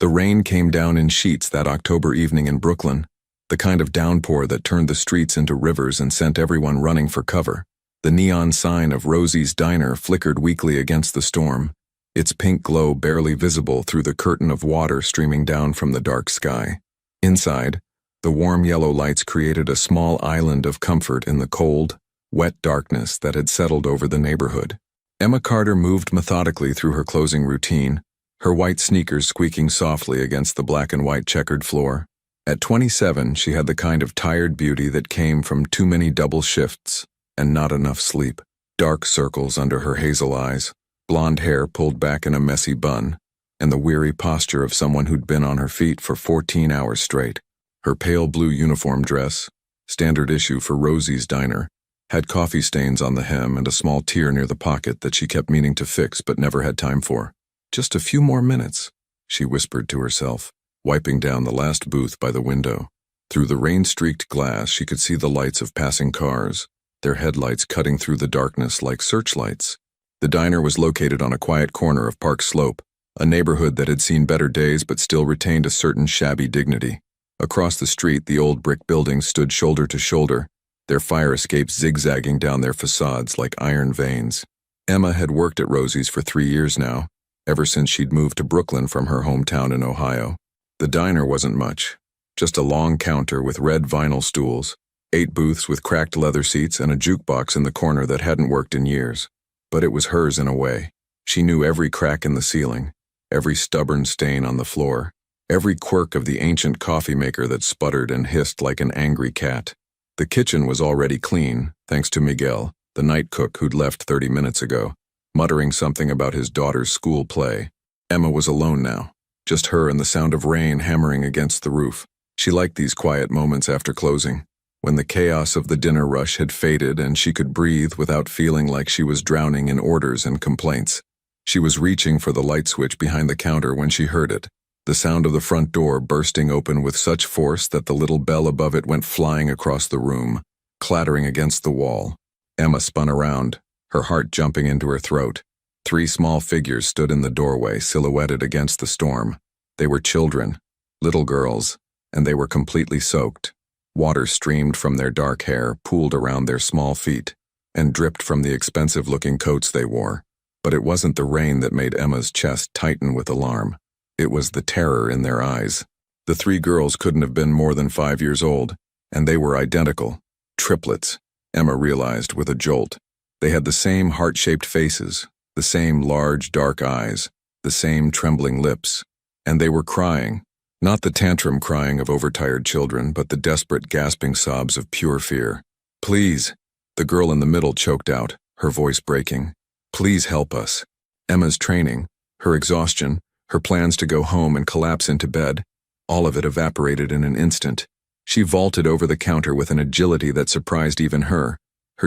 The rain came down in sheets that October evening in Brooklyn, the kind of downpour that turned the streets into rivers and sent everyone running for cover. The neon sign of Rosie's Diner flickered weakly against the storm, its pink glow barely visible through the curtain of water streaming down from the dark sky. Inside, the warm yellow lights created a small island of comfort in the cold, wet darkness that had settled over the neighborhood. Emma Carter moved methodically through her closing routine, her white sneakers squeaking softly against the black and white checkered floor. At 27, she had the kind of tired beauty that came from too many double shifts and not enough sleep. Dark circles under her hazel eyes, blonde hair pulled back in a messy bun, and the weary posture of someone who'd been on her feet for 14 hours straight. Her pale blue uniform dress, standard issue for Rosie's Diner, had coffee stains on the hem and a small tear near the pocket that she kept meaning to fix but never had time for. Just a few more minutes, she whispered to herself, wiping down the last booth by the window. Through the rain-streaked glass, she could see the lights of passing cars, their headlights cutting through the darkness like searchlights. The diner was located on a quiet corner of Park Slope, a neighborhood that had seen better days but still retained a certain shabby dignity. Across the street, the old brick buildings stood shoulder to shoulder, their fire escapes zigzagging down their facades like iron veins. Emma had worked at Rosie's for 3 years now, ever since she'd moved to Brooklyn from her hometown in Ohio. The diner wasn't much, just a long counter with red vinyl stools, 8 booths with cracked leather seats, and a jukebox in the corner that hadn't worked in years. But it was hers in a way. She knew every crack in the ceiling, every stubborn stain on the floor, every quirk of the ancient coffee maker that sputtered and hissed like an angry cat. The kitchen was already clean, thanks to Miguel, the night cook who'd left 30 minutes ago, muttering something about his daughter's school play. Emma was alone now, just her and the sound of rain hammering against the roof. She liked these quiet moments after closing, when the chaos of the dinner rush had faded and she could breathe without feeling like she was drowning in orders and complaints. She was reaching for the light switch behind the counter when she heard it, the sound of the front door bursting open with such force that the little bell above it went flying across the room, clattering against the wall. Emma spun around, her heart jumping into her throat. 3 small figures stood in the doorway, silhouetted against the storm. They were children, little girls, and they were completely soaked. Water streamed from their dark hair, pooled around their small feet, and dripped from the expensive-looking coats they wore. But it wasn't the rain that made Emma's chest tighten with alarm. It was the terror in their eyes. The 3 girls couldn't have been more than 5 years old, and they were identical. Triplets, Emma realized with a jolt. They had the same heart-shaped faces, the same large, dark eyes, the same trembling lips. And they were crying, not the tantrum crying of overtired children, but the desperate, gasping sobs of pure fear. "Please," the girl in the middle choked out, her voice breaking. "Please help us." Emma's training, her exhaustion, her plans to go home and collapse into bed, all of it evaporated in an instant. She vaulted over the counter with an agility that surprised even her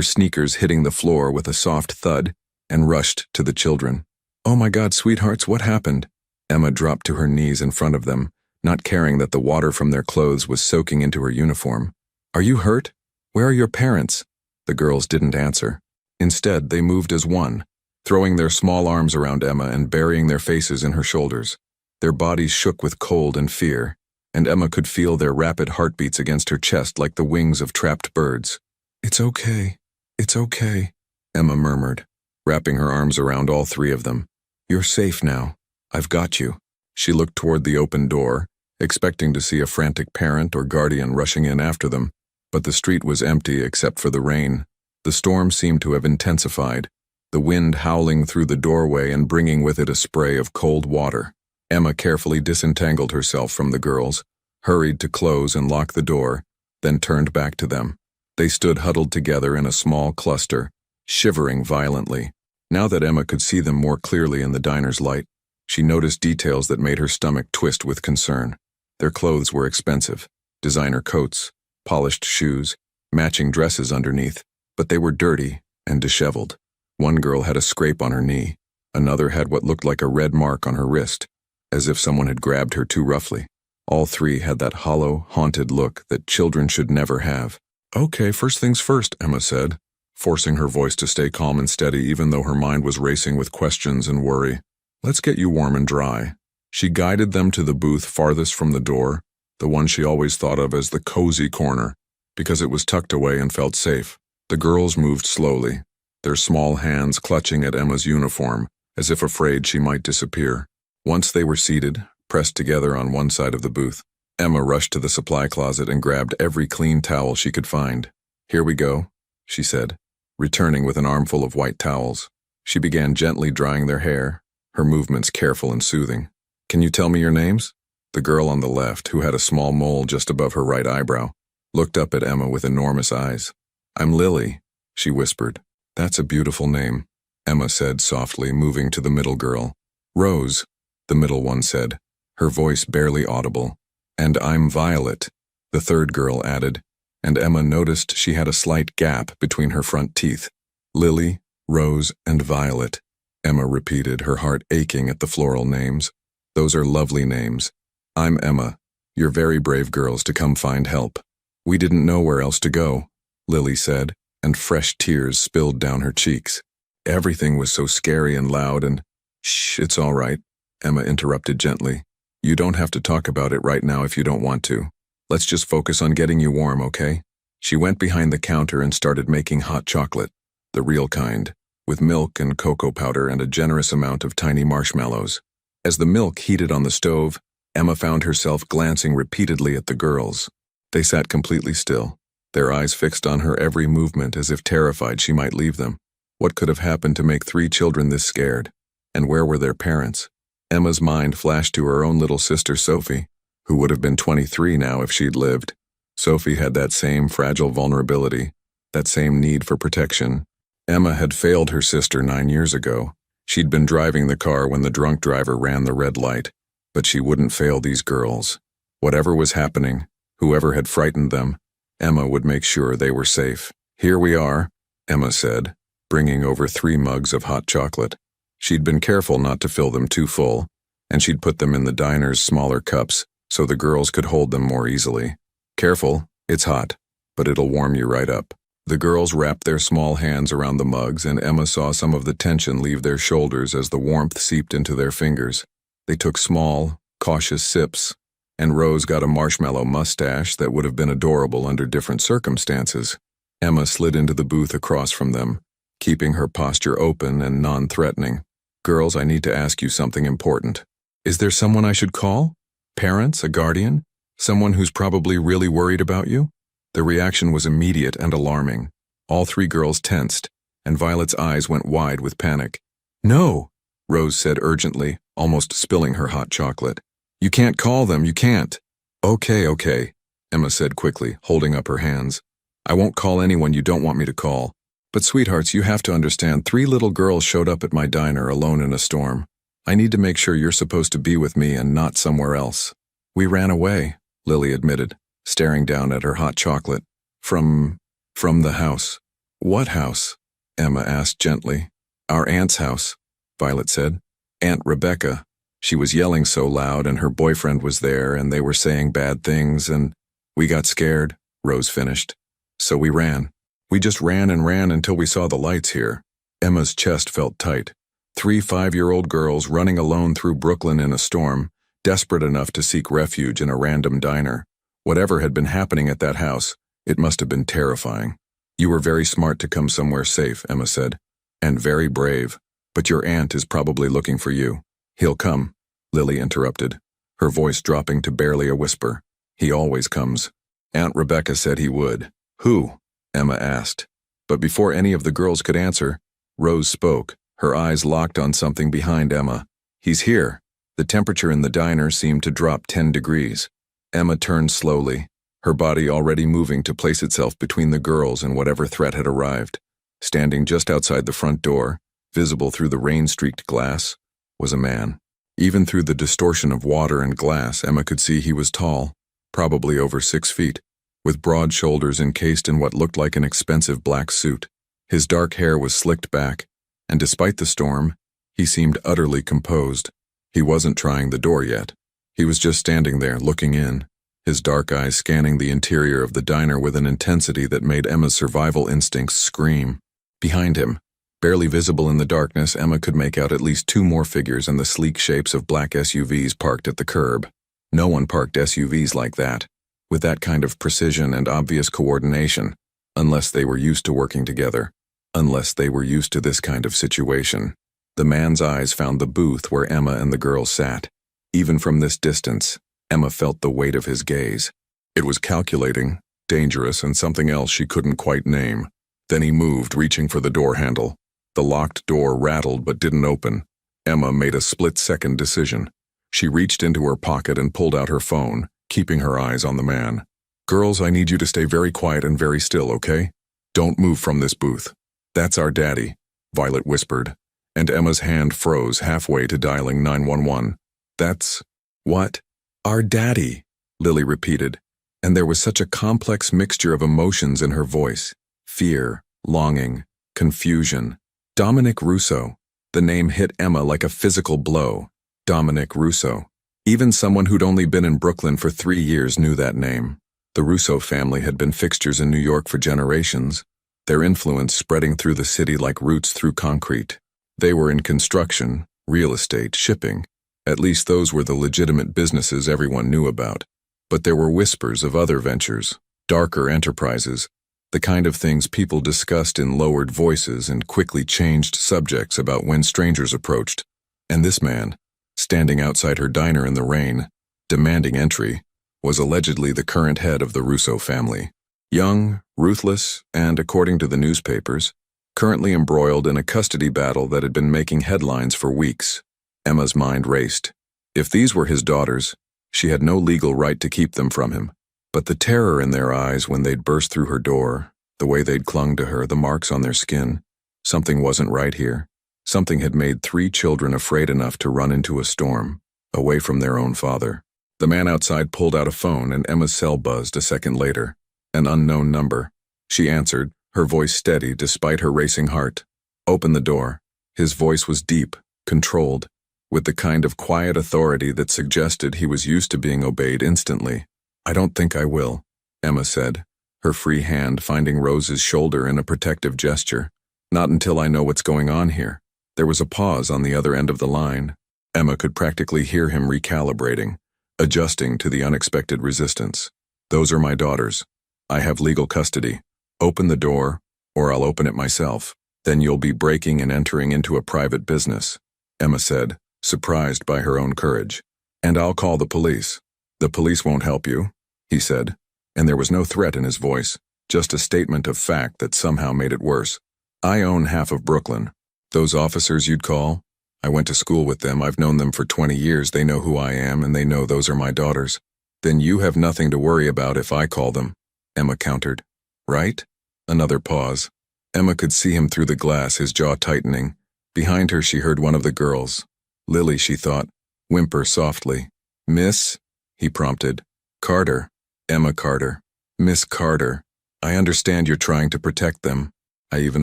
sneakers hitting the floor with a soft thud, and rushed to the children. "Oh my God, sweethearts, what happened?" Emma dropped to her knees in front of them, not caring that the water from their clothes was soaking into her uniform. "Are you hurt? Where are your parents?" The girls didn't answer. Instead, they moved as one, throwing their small arms around Emma and burying their faces in her shoulders. Their bodies shook with cold and fear, and Emma could feel their rapid heartbeats against her chest like the wings of trapped birds. "It's okay. It's okay," Emma murmured, wrapping her arms around all 3 of them. "You're safe now. I've got you." She looked toward the open door, expecting to see a frantic parent or guardian rushing in after them, but the street was empty except for the rain. The storm seemed to have intensified, the wind howling through the doorway and bringing with it a spray of cold water. Emma carefully disentangled herself from the girls, hurried to close and lock the door, then turned back to them. They stood huddled together in a small cluster, shivering violently. Now that Emma could see them more clearly in the diner's light, she noticed details that made her stomach twist with concern. Their clothes were expensive, designer coats, polished shoes, matching dresses underneath, but they were dirty and disheveled. One girl had a scrape on her knee, another had what looked like a red mark on her wrist, as if someone had grabbed her too roughly. All 3 had that hollow, haunted look that children should never have. "Okay, first things first," Emma said, forcing her voice to stay calm and steady even though her mind was racing with questions and worry. "Let's get you warm and dry. She guided them to the booth farthest from the door, the one she always thought of as the cozy corner, because it was tucked away and felt safe. The girls moved slowly, their small hands clutching at Emma's uniform, as if afraid she might disappear. Once they were seated, pressed together on one side of the booth, Emma rushed to the supply closet and grabbed every clean towel she could find. "Here we go," she said, returning with an armful of white towels. She began gently drying their hair, her movements careful and soothing. "Can you tell me your names?" The girl on the left, who had a small mole just above her right eyebrow, looked up at Emma with enormous eyes. "I'm Lily," she whispered. "That's a beautiful name," Emma said softly, moving to the middle girl. "Rose," the middle one said, her voice barely audible. "And I'm Violet," the third girl added, and Emma noticed she had a slight gap between her front teeth. "Lily, Rose, and Violet," Emma repeated, her heart aching at the floral names. "Those are lovely names. I'm Emma. You're very brave girls to come find help." "We didn't know where else to go," Lily said, and fresh tears spilled down her cheeks. "Everything was so scary and loud and—" "Shh, it's all right," Emma interrupted gently. "You don't have to talk about it right now if you don't want to. Let's just focus on getting you warm, okay?" She went behind the counter and started making hot chocolate, the real kind, with milk and cocoa powder and a generous amount of tiny marshmallows. As the milk heated on the stove, Emma found herself glancing repeatedly at the girls. They sat completely still, their eyes fixed on her every movement as if terrified she might leave them. What could have happened to make 3 children this scared? And where were their parents? Emma's mind flashed to her own little sister Sophie, who would have been 23 now if she'd lived. Sophie had that same fragile vulnerability, that same need for protection. Emma had failed her sister 9 years ago. She'd been driving the car when the drunk driver ran the red light, but she wouldn't fail these girls. Whatever was happening, whoever had frightened them, Emma would make sure they were safe. "Here we are," Emma said, bringing over 3 mugs of hot chocolate. She'd been careful not to fill them too full, and she'd put them in the diner's smaller cups so the girls could hold them more easily. "Careful, it's hot, but it'll warm you right up." The girls wrapped their small hands around the mugs, and Emma saw some of the tension leave their shoulders as the warmth seeped into their fingers. They took small, cautious sips, and Rose got a marshmallow mustache that would have been adorable under different circumstances. Emma slid into the booth across from them, keeping her posture open and non-threatening. "Girls, I need to ask you something important. Is there someone I should call? Parents, a guardian? Someone who's probably really worried about you?" The reaction was immediate and alarming. All 3 girls tensed, and Violet's eyes went wide with panic. "No," Rose said urgently, almost spilling her hot chocolate. "You can't call them, you can't." Okay, Emma said quickly, holding up her hands. "I won't call anyone you don't want me to call. But sweethearts, you have to understand, 3 little girls showed up at my diner alone in a storm. I need to make sure you're supposed to be with me and not somewhere else." "We ran away," Lily admitted, staring down at her hot chocolate. From the house." "What house?" Emma asked gently. "Our aunt's house," Violet said. "Aunt Rebecca. She was yelling so loud and her boyfriend was there and they were saying bad things and we got scared," Rose finished. "So we ran. We just ran and ran until we saw the lights here." Emma's chest felt tight. 3 5-year-old girls running alone through Brooklyn in a storm, desperate enough to seek refuge in a random diner. Whatever had been happening at that house, it must have been terrifying. "You were very smart to come somewhere safe," Emma said, "and very brave, but your aunt is probably looking for you." "He'll come," Lily interrupted, her voice dropping to barely a whisper. "He always comes. Aunt Rebecca said he would." "Who?" Emma asked. But before any of the girls could answer, Rose spoke, her eyes locked on something behind Emma. "He's here." The temperature in the diner seemed to drop 10 degrees. Emma turned slowly, her body already moving to place itself between the girls and whatever threat had arrived. Standing just outside the front door, visible through the rain-streaked glass, was a man. Even through the distortion of water and glass, Emma could see he was tall, probably over 6 feet, with broad shoulders encased in what looked like an expensive black suit. His dark hair was slicked back, and despite the storm, he seemed utterly composed. He wasn't trying the door yet. He was just standing there, looking in, his dark eyes scanning the interior of the diner with an intensity that made Emma's survival instincts scream. Behind him, Barely visible in the darkness, Emma could make out at least two more figures and the sleek shapes of black SUVs parked at the curb. No one parked SUVs like that, with that kind of precision and obvious coordination, unless they were used to working together, unless they were used to this kind of situation. The man's eyes found the booth where Emma and the girl sat. Even from this distance, Emma felt the weight of his gaze. It was calculating, dangerous, and something else she couldn't quite name. Then he moved, reaching for the door handle. The locked door rattled but didn't open. Emma made a split-second decision. She reached into her pocket and pulled out her phone, keeping her eyes on the man. "Girls, I need you to stay very quiet and very still, okay? Don't move from this booth." "That's our daddy," Violet whispered, and Emma's hand froze halfway to dialing 911. "That's what?" "Our daddy," Lily repeated, and there was such a complex mixture of emotions in her voice. Fear, longing, confusion. Dominic Russo. The name hit Emma like a physical blow. Dominic Russo. Even someone who'd only been in Brooklyn for 3 years knew that name. The Russo family had been fixtures in New York for generations, their influence spreading through the city like roots through concrete. They were in construction, real estate, shipping. At least those were the legitimate businesses everyone knew about. But there were whispers of other ventures, darker enterprises, the kind of things people discussed in lowered voices and quickly changed subjects about when strangers approached. And this man, standing outside her diner in the rain, demanding entry, was allegedly the current head of the Russo family. Young, ruthless, and, according to the newspapers, currently embroiled in a custody battle that had been making headlines for weeks. Emma's mind raced. If these were his daughters, she had no legal right to keep them from him. But the terror in their eyes when they'd burst through her door, the way they'd clung to her, the marks on their skin, something wasn't right here. Something had made 3 children afraid enough to run into a storm, away from their own father. The man outside pulled out a phone and Emma's cell buzzed a second later. An unknown number. She answered, her voice steady despite her racing heart. "Open the door." His voice was deep, controlled, with the kind of quiet authority that suggested he was used to being obeyed instantly. "I don't think I will," Emma said, her free hand finding Rose's shoulder in a protective gesture. "Not until I know what's going on here." There was a pause on the other end of the line. Emma could practically hear him recalibrating, adjusting to the unexpected resistance. "Those are my daughters. I have legal custody. Open the door, or I'll open it myself. Then you'll be breaking and entering into a private business," Emma said, surprised by her own courage. "And I'll call the police." "The police won't help you," he said, and there was no threat in his voice, just a statement of fact that somehow made it worse. "I own half of Brooklyn. Those officers you'd call, I went to school with them, I've known them for 20 years, they know who I am and they know those are my daughters." "Then you have nothing to worry about if I call them," Emma countered. "Right?" Another pause. Emma could see him through the glass, his jaw tightening. Behind her she heard one of the girls, Lily she thought, whimper softly. "Miss?" he prompted. "Carter." "Emma Carter." "Miss Carter. I understand you're trying to protect them. I even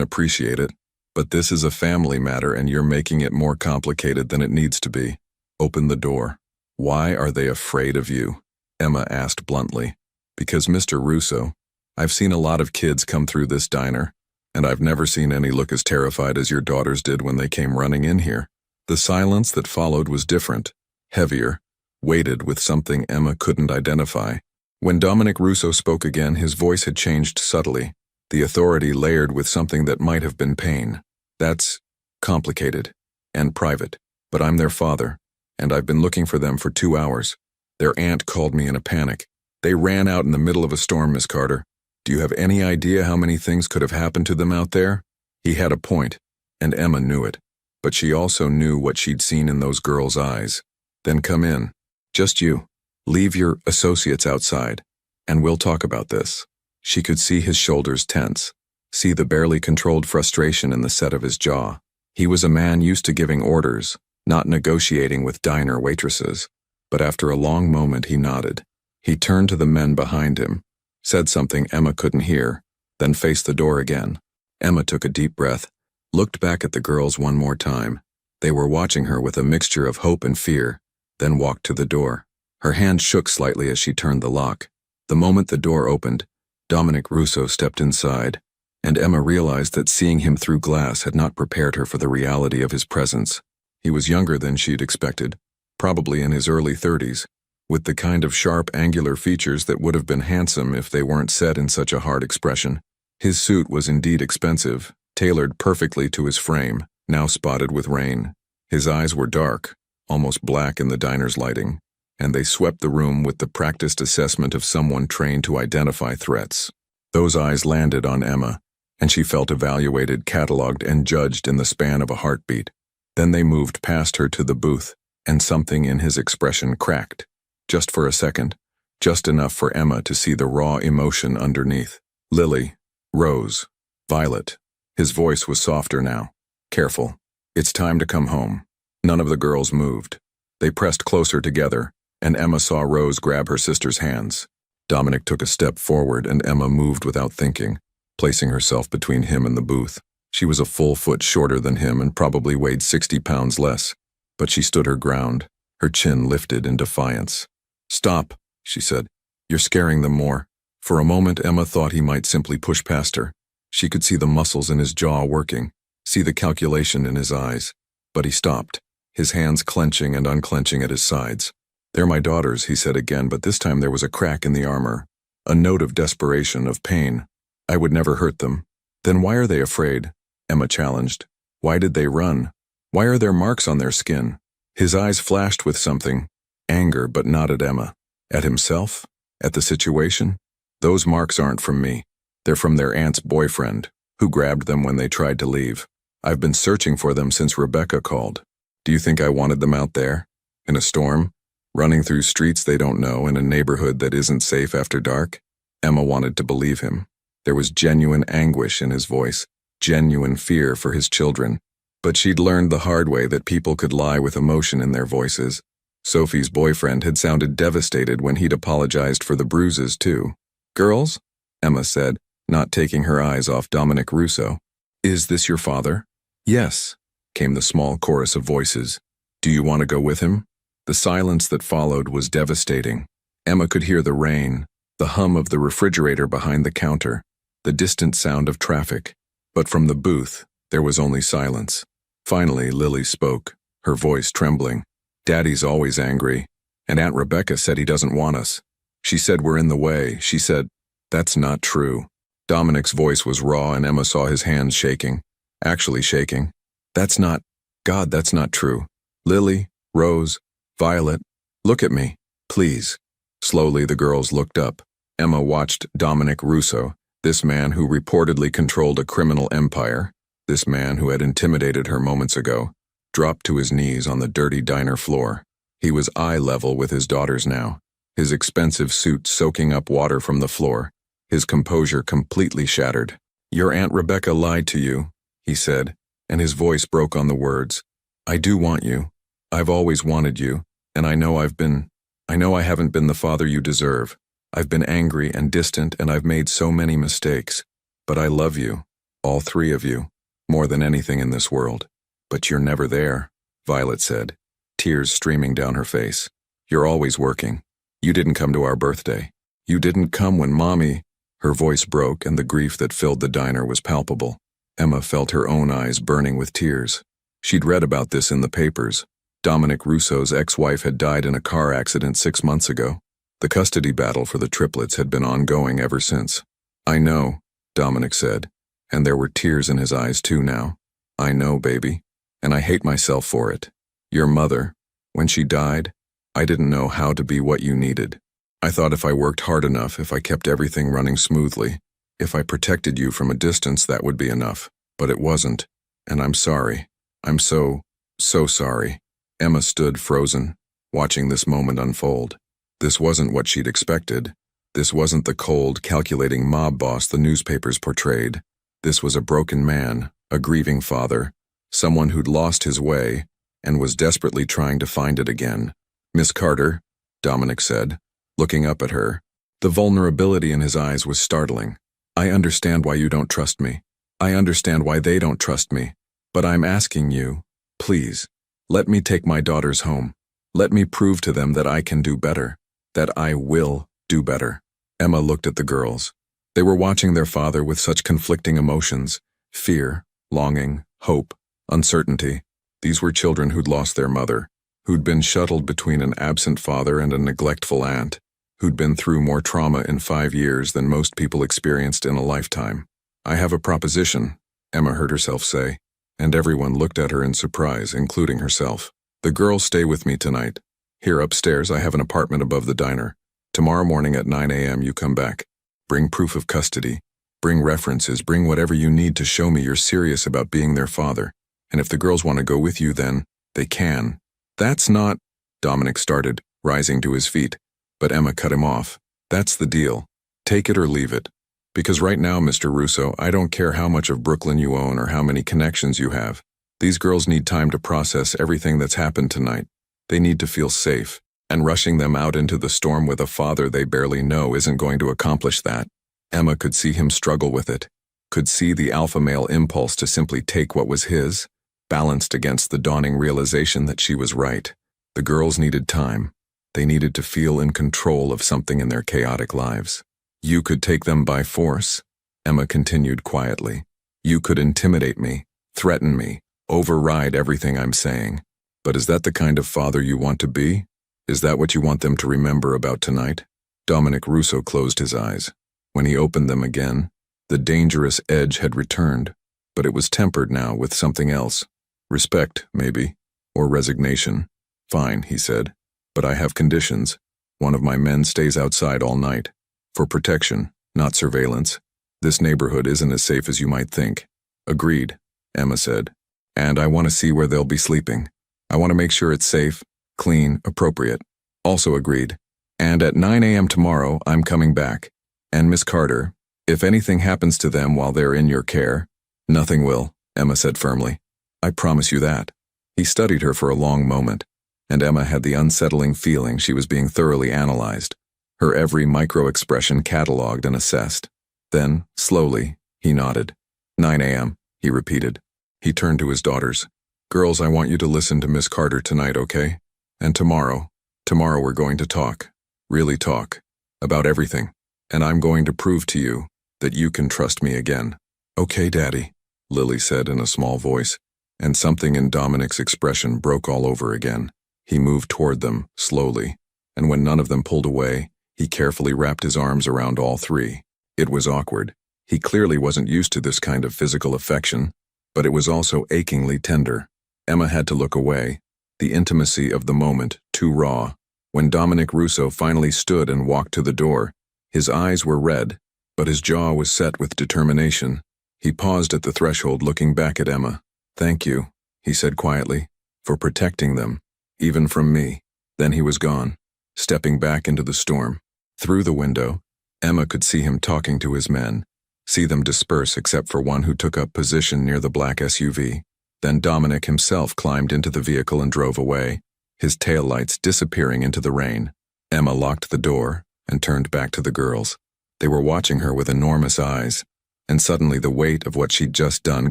appreciate it. But this is a family matter and you're making it more complicated than it needs to be. Open the door." "Why are they afraid of you?" Emma asked bluntly. "Because Mr. Russo, I've seen a lot of kids come through this diner, and I've never seen any look as terrified as your daughters did when they came running in here." The silence that followed was different, heavier, weighted with something Emma couldn't identify. When Dominic Russo spoke again, his voice had changed subtly, the authority layered with something that might have been pain. "That's complicated and private, but I'm their father, and I've been looking for them for 2 hours. Their aunt called me in a panic. They ran out in the middle of a storm, Miss Carter. Do you have any idea how many things could have happened to them out there?" He had a point, and Emma knew it, but she also knew what she'd seen in those girls' eyes. "Then come in. Just you. Leave your associates outside, and we'll talk about this." She could see his shoulders tense, see the barely controlled frustration in the set of his jaw. He was a man used to giving orders, not negotiating with diner waitresses. But after a long moment he nodded. He turned to the men behind him, said something Emma couldn't hear, then faced the door again. Emma took a deep breath, looked back at the girls one more time. They were watching her with a mixture of hope and fear, then walked to the door. Her hand shook slightly as she turned the lock. The moment the door opened, Dominic Russo stepped inside. and Emma realized that seeing him through glass had not prepared her for the reality of his presence. He was younger than she'd expected, probably in his early 30s, with the kind of sharp, angular features that would have been handsome if they weren't set in such a hard expression. His suit was indeed expensive, tailored perfectly to his frame, now spotted with rain. His eyes were dark, almost black in the diner's lighting, and they swept the room with the practiced assessment of someone trained to identify threats. Those eyes landed on Emma, and she felt evaluated, catalogued, and judged in the span of a heartbeat. Then they moved past her to the booth, and something in his expression cracked. Just for a second, just enough for Emma to see the raw emotion underneath. Lily, Rose, Violet. His voice was softer now. Careful. It's time to come home. None of the girls moved. They pressed closer together, and Emma saw Rose grab her sister's hands. Dominic took a step forward, and Emma moved without thinking, placing herself between him and the booth. She was a full foot shorter than him and probably weighed 60 pounds less, but she stood her ground, her chin lifted in defiance. "Stop," she said. "You're scaring them more." For a moment, Emma thought he might simply push past her. She could see the muscles in his jaw working, see the calculation in his eyes. But he stopped, his hands clenching and unclenching at his sides. "They're my daughters," he said again, but this time there was a crack in the armor, a note of desperation, of pain. "I would never hurt them." "Then why are they afraid?" Emma challenged. "Why did they run? Why are there marks on their skin?" His eyes flashed with something, anger, but not at Emma. At himself? At the situation? "Those marks aren't from me. They're from their aunt's boyfriend, who grabbed them when they tried to leave. I've been searching for them since Rebecca called. Do you think I wanted them out there? In a storm? Running through streets they don't know in a neighborhood that isn't safe after dark?" Emma wanted to believe him. There was genuine anguish in his voice, genuine fear for his children. But she'd learned the hard way that people could lie with emotion in their voices. Sophie's boyfriend had sounded devastated when he'd apologized for the bruises, too. "Girls?" Emma said, not taking her eyes off Dominic Russo. "Is this your father?" "Yes," came the small chorus of voices. "Do you want to go with him?" The silence that followed was devastating. Emma could hear the rain, the hum of the refrigerator behind the counter, the distant sound of traffic. But from the booth, there was only silence. Finally, Lily spoke, her voice trembling. "Daddy's always angry, and Aunt Rebecca said he doesn't want us. She said we're in the way. She said, that's not true." Dominic's voice was raw, and Emma saw his hands shaking. Actually shaking. "That's not, God, that's not true. Lily, Rose, Violet, look at me, please." Slowly the girls looked up. Emma watched Dominic Russo, this man who reportedly controlled a criminal empire, this man who had intimidated her moments ago, dropped to his knees on the dirty diner floor. He was eye level with his daughters now, his expensive suit soaking up water from the floor, his composure completely shattered. "Your Aunt Rebecca lied to you," he said, and his voice broke on the words. "I do want you. I've always wanted you, and I know I haven't been the father you deserve. I've been angry and distant, and I've made so many mistakes. But I love you, all three of you, more than anything in this world." "But you're never there," Violet said, tears streaming down her face. "You're always working. You didn't come to our birthday. You didn't come when Mommy—" Her voice broke, and the grief that filled the diner was palpable. Emma felt her own eyes burning with tears. She'd read about this in the papers. Dominic Russo's ex-wife had died in a car accident 6 months ago. The custody battle for the triplets had been ongoing ever since. "I know," Dominic said, and there were tears in his eyes too now. "I know, baby, and I hate myself for it. Your mother, when she died, I didn't know how to be what you needed. I thought if I worked hard enough, if I kept everything running smoothly, if I protected you from a distance, that would be enough. But it wasn't, and I'm sorry. I'm so sorry." Emma stood frozen, watching this moment unfold. This wasn't what she'd expected. This wasn't the cold, calculating mob boss the newspapers portrayed. This was a broken man, a grieving father, someone who'd lost his way and was desperately trying to find it again. "Miss Carter," Dominic said, looking up at her. The vulnerability in his eyes was startling. "I understand why you don't trust me. I understand why they don't trust me. But I'm asking you, please, let me take my daughters home. Let me prove to them that I can do better, that I will do better." Emma looked at the girls. They were watching their father with such conflicting emotions: fear, longing, hope, uncertainty. These were children who'd lost their mother, who'd been shuttled between an absent father and a neglectful aunt, who'd been through more trauma in 5 years than most people experienced in a lifetime. "I have a proposition," Emma heard herself say, and everyone looked at her in surprise, including herself. "The girls stay with me tonight. Here upstairs I have an apartment above the diner. Tomorrow morning at 9 a.m. you come back. Bring proof of custody. Bring references, bring whatever you need to show me you're serious about being their father. And if the girls want to go with you, then they can." "That's not," Dominic started, rising to his feet, but Emma cut him off. "That's the deal. Take it or leave it. Because right now, Mr. Russo, I don't care how much of Brooklyn you own or how many connections you have. These girls need time to process everything that's happened tonight. They need to feel safe, and rushing them out into the storm with a father they barely know isn't going to accomplish that." Emma could see him struggle with it, could see the alpha male impulse to simply take what was his, balanced against the dawning realization that she was right. The girls needed time. They needed to feel in control of something in their chaotic lives. "You could take them by force," Emma continued quietly. "You could intimidate me, threaten me, override everything I'm saying. But is that the kind of father you want to be? Is that what you want them to remember about tonight?" Dominic Russo closed his eyes. When he opened them again, the dangerous edge had returned, but it was tempered now with something else. Respect, maybe, or resignation. "Fine," he said, "but I have conditions. One of my men stays outside all night. For protection, not surveillance. This neighborhood isn't as safe as you might think." "Agreed," Emma said. "And I want to see where they'll be sleeping. I want to make sure it's safe, clean, appropriate." "Also agreed. And at 9 a.m. tomorrow, I'm coming back. And Miss Carter, if anything happens to them while they're in your care—" "Nothing will," Emma said firmly. "I promise you that." He studied her for a long moment, and Emma had the unsettling feeling she was being thoroughly analyzed, her every micro-expression catalogued and assessed. Then, slowly, he nodded. 9 a.m., he repeated. He turned to his daughters. "Girls, I want you to listen to Miss Carter tonight, okay? And tomorrow we're going to talk, really talk, about everything. And I'm going to prove to you that you can trust me again." "Okay, Daddy," Lily said in a small voice, and something in Dominic's expression broke all over again. He moved toward them, slowly, and when none of them pulled away, he carefully wrapped his arms around all three. It was awkward. He clearly wasn't used to this kind of physical affection, but it was also achingly tender. Emma had to look away, the intimacy of the moment too raw. When Dominic Russo finally stood and walked to the door, his eyes were red, but his jaw was set with determination. He paused at the threshold, looking back at Emma. "Thank you," he said quietly, "for protecting them, even from me." Then he was gone, stepping back into the storm. Through the window, Emma could see him talking to his men, see them disperse except for one who took up position near the black SUV. Then Dominic himself climbed into the vehicle and drove away, his taillights disappearing into the rain. Emma locked the door and turned back to the girls. They were watching her with enormous eyes, and suddenly the weight of what she'd just done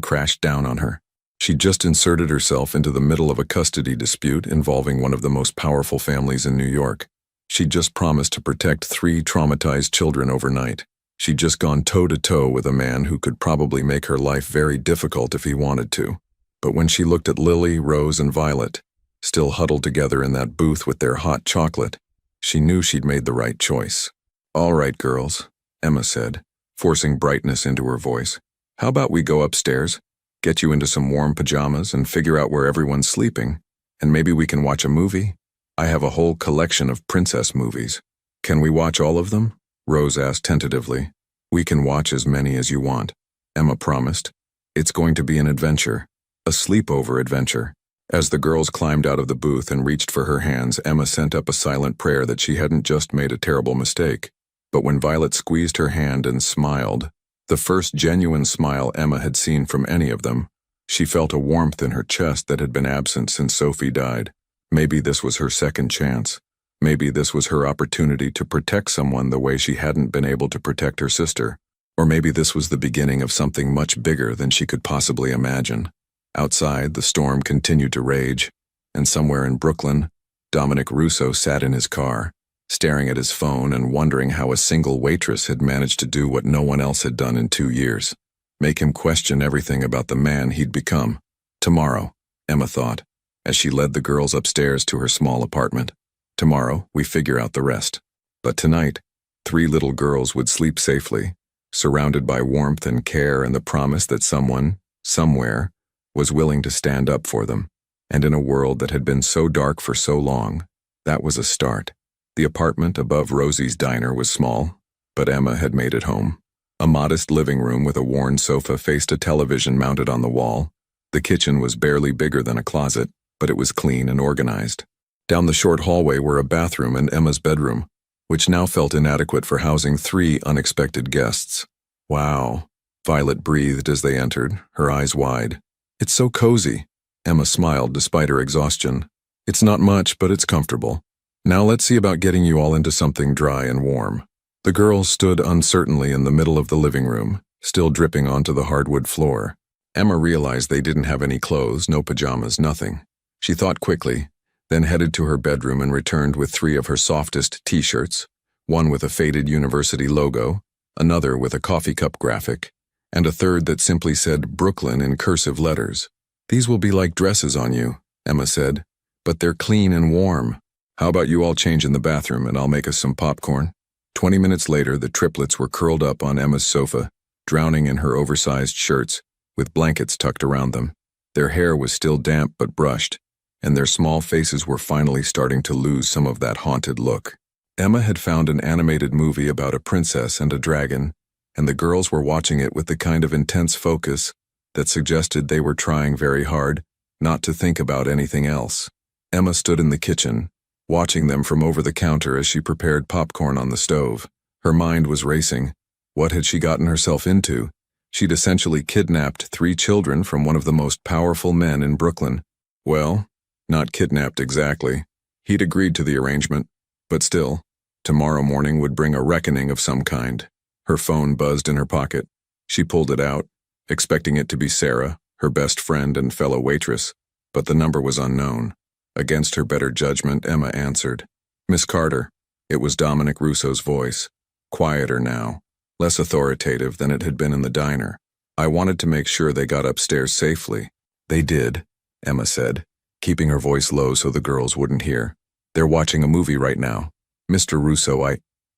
crashed down on her. She'd just inserted herself into the middle of a custody dispute involving one of the most powerful families in New York. She'd just promised to protect 3 traumatized children overnight. She'd just gone toe-to-toe with a man who could probably make her life very difficult if he wanted to. But when she looked at Lily, Rose, and Violet, still huddled together in that booth with their hot chocolate, she knew she'd made the right choice. "All right, girls," Emma said, forcing brightness into her voice. "How about we go upstairs, get you into some warm pajamas, and figure out where everyone's sleeping, and maybe we can watch a movie? I have a whole collection of princess movies." "Can we watch all of them?" Rose asked tentatively. "We can watch as many as you want," Emma promised. "It's going to be an adventure, a sleepover adventure." As the girls climbed out of the booth and reached for her hands, Emma sent up a silent prayer that she hadn't just made a terrible mistake. But when Violet squeezed her hand and smiled, the first genuine smile Emma had seen from any of them, she felt a warmth in her chest that had been absent since Sophie died. Maybe this was her second chance. Maybe this was her opportunity to protect someone the way she hadn't been able to protect her sister. Or maybe this was the beginning of something much bigger than she could possibly imagine. Outside, the storm continued to rage, and somewhere in Brooklyn, Dominic Russo sat in his car, staring at his phone and wondering how a single waitress had managed to do what no one else had done in 2 years. Make him question everything about the man he'd become. Tomorrow, Emma thought, as she led the girls upstairs to her small apartment. Tomorrow, we figure out the rest. But tonight, 3 little girls would sleep safely, surrounded by warmth and care and the promise that someone, somewhere, was willing to stand up for them. And in a world that had been so dark for so long, that was a start. The apartment above Rosie's diner was small, but Emma had made it home. A modest living room with a worn sofa faced a television mounted on the wall. The kitchen was barely bigger than a closet, but it was clean and organized. Down the short hallway were a bathroom and Emma's bedroom, which now felt inadequate for housing 3 unexpected guests. Wow, Violet breathed as they entered, her eyes wide. It's so cozy. Emma smiled despite her exhaustion. It's not much, but it's comfortable. Now let's see about getting you all into something dry and warm. The girls stood uncertainly in the middle of the living room, still dripping onto the hardwood floor. Emma realized they didn't have any clothes, no pajamas, nothing. She thought quickly, then headed to her bedroom and returned with 3 of her softest t-shirts, one with a faded university logo, another with a coffee cup graphic, and a third that simply said Brooklyn in cursive letters. These will be like dresses on you, Emma said, but they're clean and warm. How about you all change in the bathroom and I'll make us some popcorn? 20 minutes later, the triplets were curled up on Emma's sofa, drowning in her oversized shirts, with blankets tucked around them. Their hair was still damp but brushed, and their small faces were finally starting to lose some of that haunted look. Emma had found an animated movie about a princess and a dragon, and the girls were watching it with the kind of intense focus that suggested they were trying very hard not to think about anything else. Emma stood in the kitchen, watching them from over the counter as she prepared popcorn on the stove. Her mind was racing. What had she gotten herself into? She'd essentially kidnapped 3 children from one of the most powerful men in Brooklyn. Well, not kidnapped exactly. He'd agreed to the arrangement, but still, tomorrow morning would bring a reckoning of some kind. Her phone buzzed in her pocket. She pulled it out, expecting it to be Sarah, her best friend and fellow waitress, but the number was unknown. Against her better judgment, Emma answered. Miss Carter. It was Dominic Russo's voice, quieter now, less authoritative than it had been in the diner. I wanted to make sure they got upstairs safely. They did, Emma said, keeping her voice low so the girls wouldn't hear. They're watching a movie right now. Mr. Russo,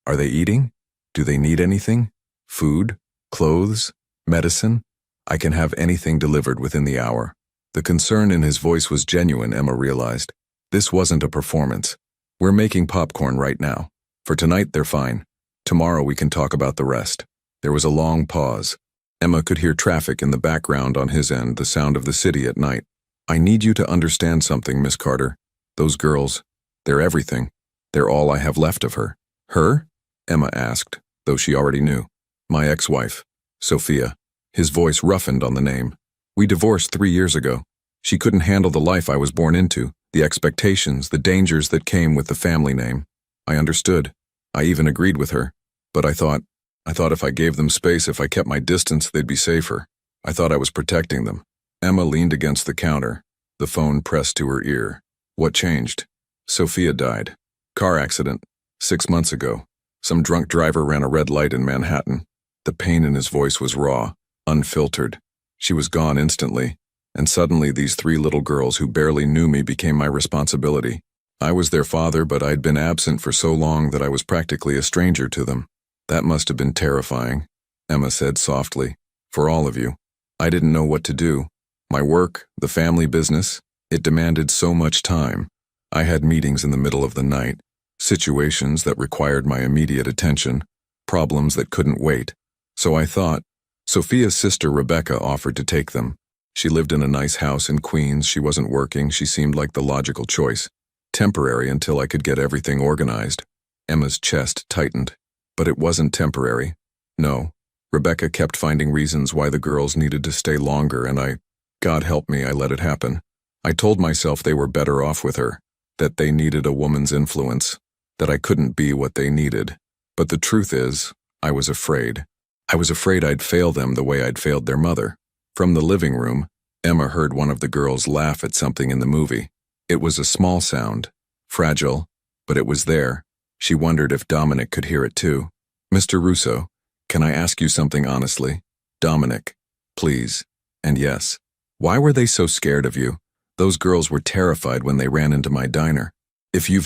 are they eating? Do they need anything? Food? Clothes? Medicine? I can have anything delivered within the hour. The concern in his voice was genuine, Emma realized. This wasn't a performance. We're making popcorn right now. For tonight, they're fine. Tomorrow we can talk about the rest. There was a long pause. Emma could hear traffic in the background on his end, the sound of the city at night. I need you to understand something, Miss Carter. Those girls, they're everything. They're all I have left of her. Her? Emma asked, though she already knew. My ex-wife, Sophia. His voice roughened on the name. We divorced 3 years ago. She couldn't handle the life I was born into, the expectations, the dangers that came with the family name. I understood. I even agreed with her. But I thought if I gave them space, if I kept my distance, they'd be safer. I thought I was protecting them. Emma leaned against the counter, the phone pressed to her ear. What changed? Sophia died. Car accident. 6 months ago. Some drunk driver ran a red light in Manhattan. The pain in his voice was raw, unfiltered. She was gone instantly, and suddenly these 3 little girls who barely knew me became my responsibility. I was their father, but I'd been absent for so long that I was practically a stranger to them. That must have been terrifying, Emma said softly. For all of you. I didn't know what to do. My work, the family business, it demanded so much time. I had meetings in the middle of the night, situations that required my immediate attention, problems that couldn't wait. So I thought, Sophia's sister Rebecca offered to take them. She lived in a nice house in Queens, she wasn't working, she seemed like the logical choice. Temporary until I could get everything organized. Emma's chest tightened. But it wasn't temporary. No. Rebecca kept finding reasons why the girls needed to stay longer and God help me, I let it happen. I told myself they were better off with her, that they needed a woman's influence, that I couldn't be what they needed. But the truth is, I was afraid. I was afraid I'd fail them the way I'd failed their mother. From the living room, Emma heard one of the girls laugh at something in the movie. It was a small sound, fragile, but it was there. She wondered if Dominic could hear it too. "Mr. Russo, can I ask you something honestly?" "Dominic, please." And yes. Why were they so scared of you? Those girls were terrified when they ran into my diner. If you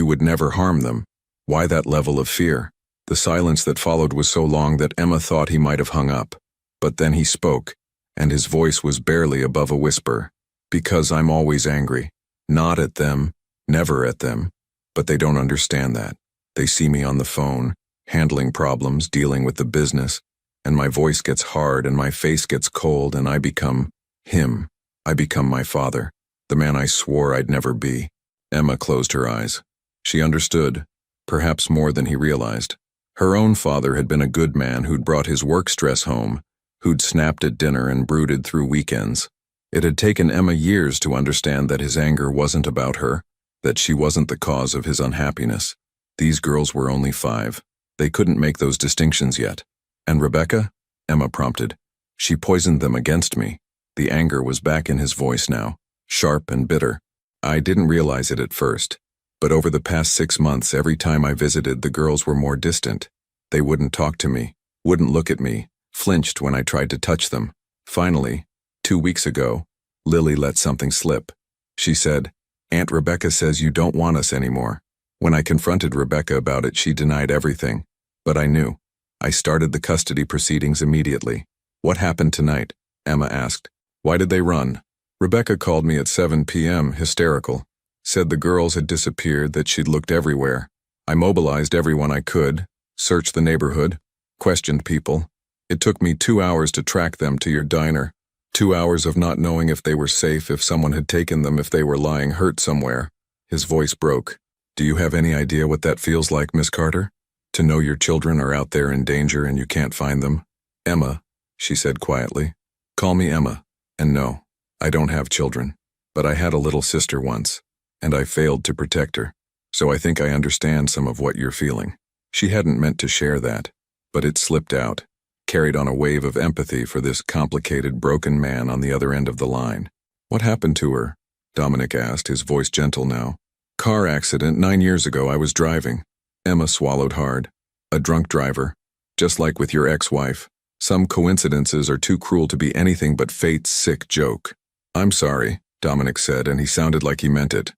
would never harm them, why that level of fear?" The silence that followed was so long that Emma thought he might have hung up. But then he spoke, and his voice was barely above a whisper. "Because I'm always angry. Not at them, never at them. But they don't understand that. They see me on the phone, handling problems, dealing with the business, and my voice gets hard and my face gets cold and I become him. I become my father, the man I swore I'd never be." Emma closed her eyes. She understood, perhaps more than he realized. Her own father had been a good man who'd brought his work stress home, who'd snapped at dinner and brooded through weekends. It had taken Emma years to understand that his anger wasn't about her, that she wasn't the cause of his unhappiness. These girls were only 5. They couldn't make those distinctions yet. "And Rebecca?" Emma prompted. "She poisoned them against me." The anger was back in his voice now, sharp and bitter. "I didn't realize it at first. But over the past 6 months, every time I visited, the girls were more distant. They wouldn't talk to me, wouldn't look at me, flinched when I tried to touch them. Finally, 2 weeks ago, Lily let something slip. She said, 'Aunt Rebecca says you don't want us anymore.' When I confronted Rebecca about it, she denied everything. But I knew. I started the custody proceedings immediately." "What happened tonight?" Emma asked. "Why did they run?" "Rebecca called me at 7 p.m., hysterical. Said the girls had disappeared, that she'd looked everywhere. I mobilized everyone I could, searched the neighborhood, questioned people. It took me 2 hours to track them to your diner. 2 hours of not knowing if they were safe, if someone had taken them, if they were lying hurt somewhere." His voice broke. "Do you have any idea what that feels like, Miss Carter? To know your children are out there in danger and you can't find them?" "Emma," she said quietly. "Call me Emma. And no, I don't have children. But I had a little sister once. And I failed to protect her. So I think I understand some of what you're feeling." She hadn't meant to share that, but it slipped out, carried on a wave of empathy for this complicated, broken man on the other end of the line. "What happened to her?" Dominic asked, his voice gentle now. "Car accident 9 years ago. I was driving." Emma swallowed hard. "A drunk driver. Just like with your ex-wife. Some coincidences are too cruel to be anything but fate's sick joke." "I'm sorry," Dominic said, and he sounded like he meant it.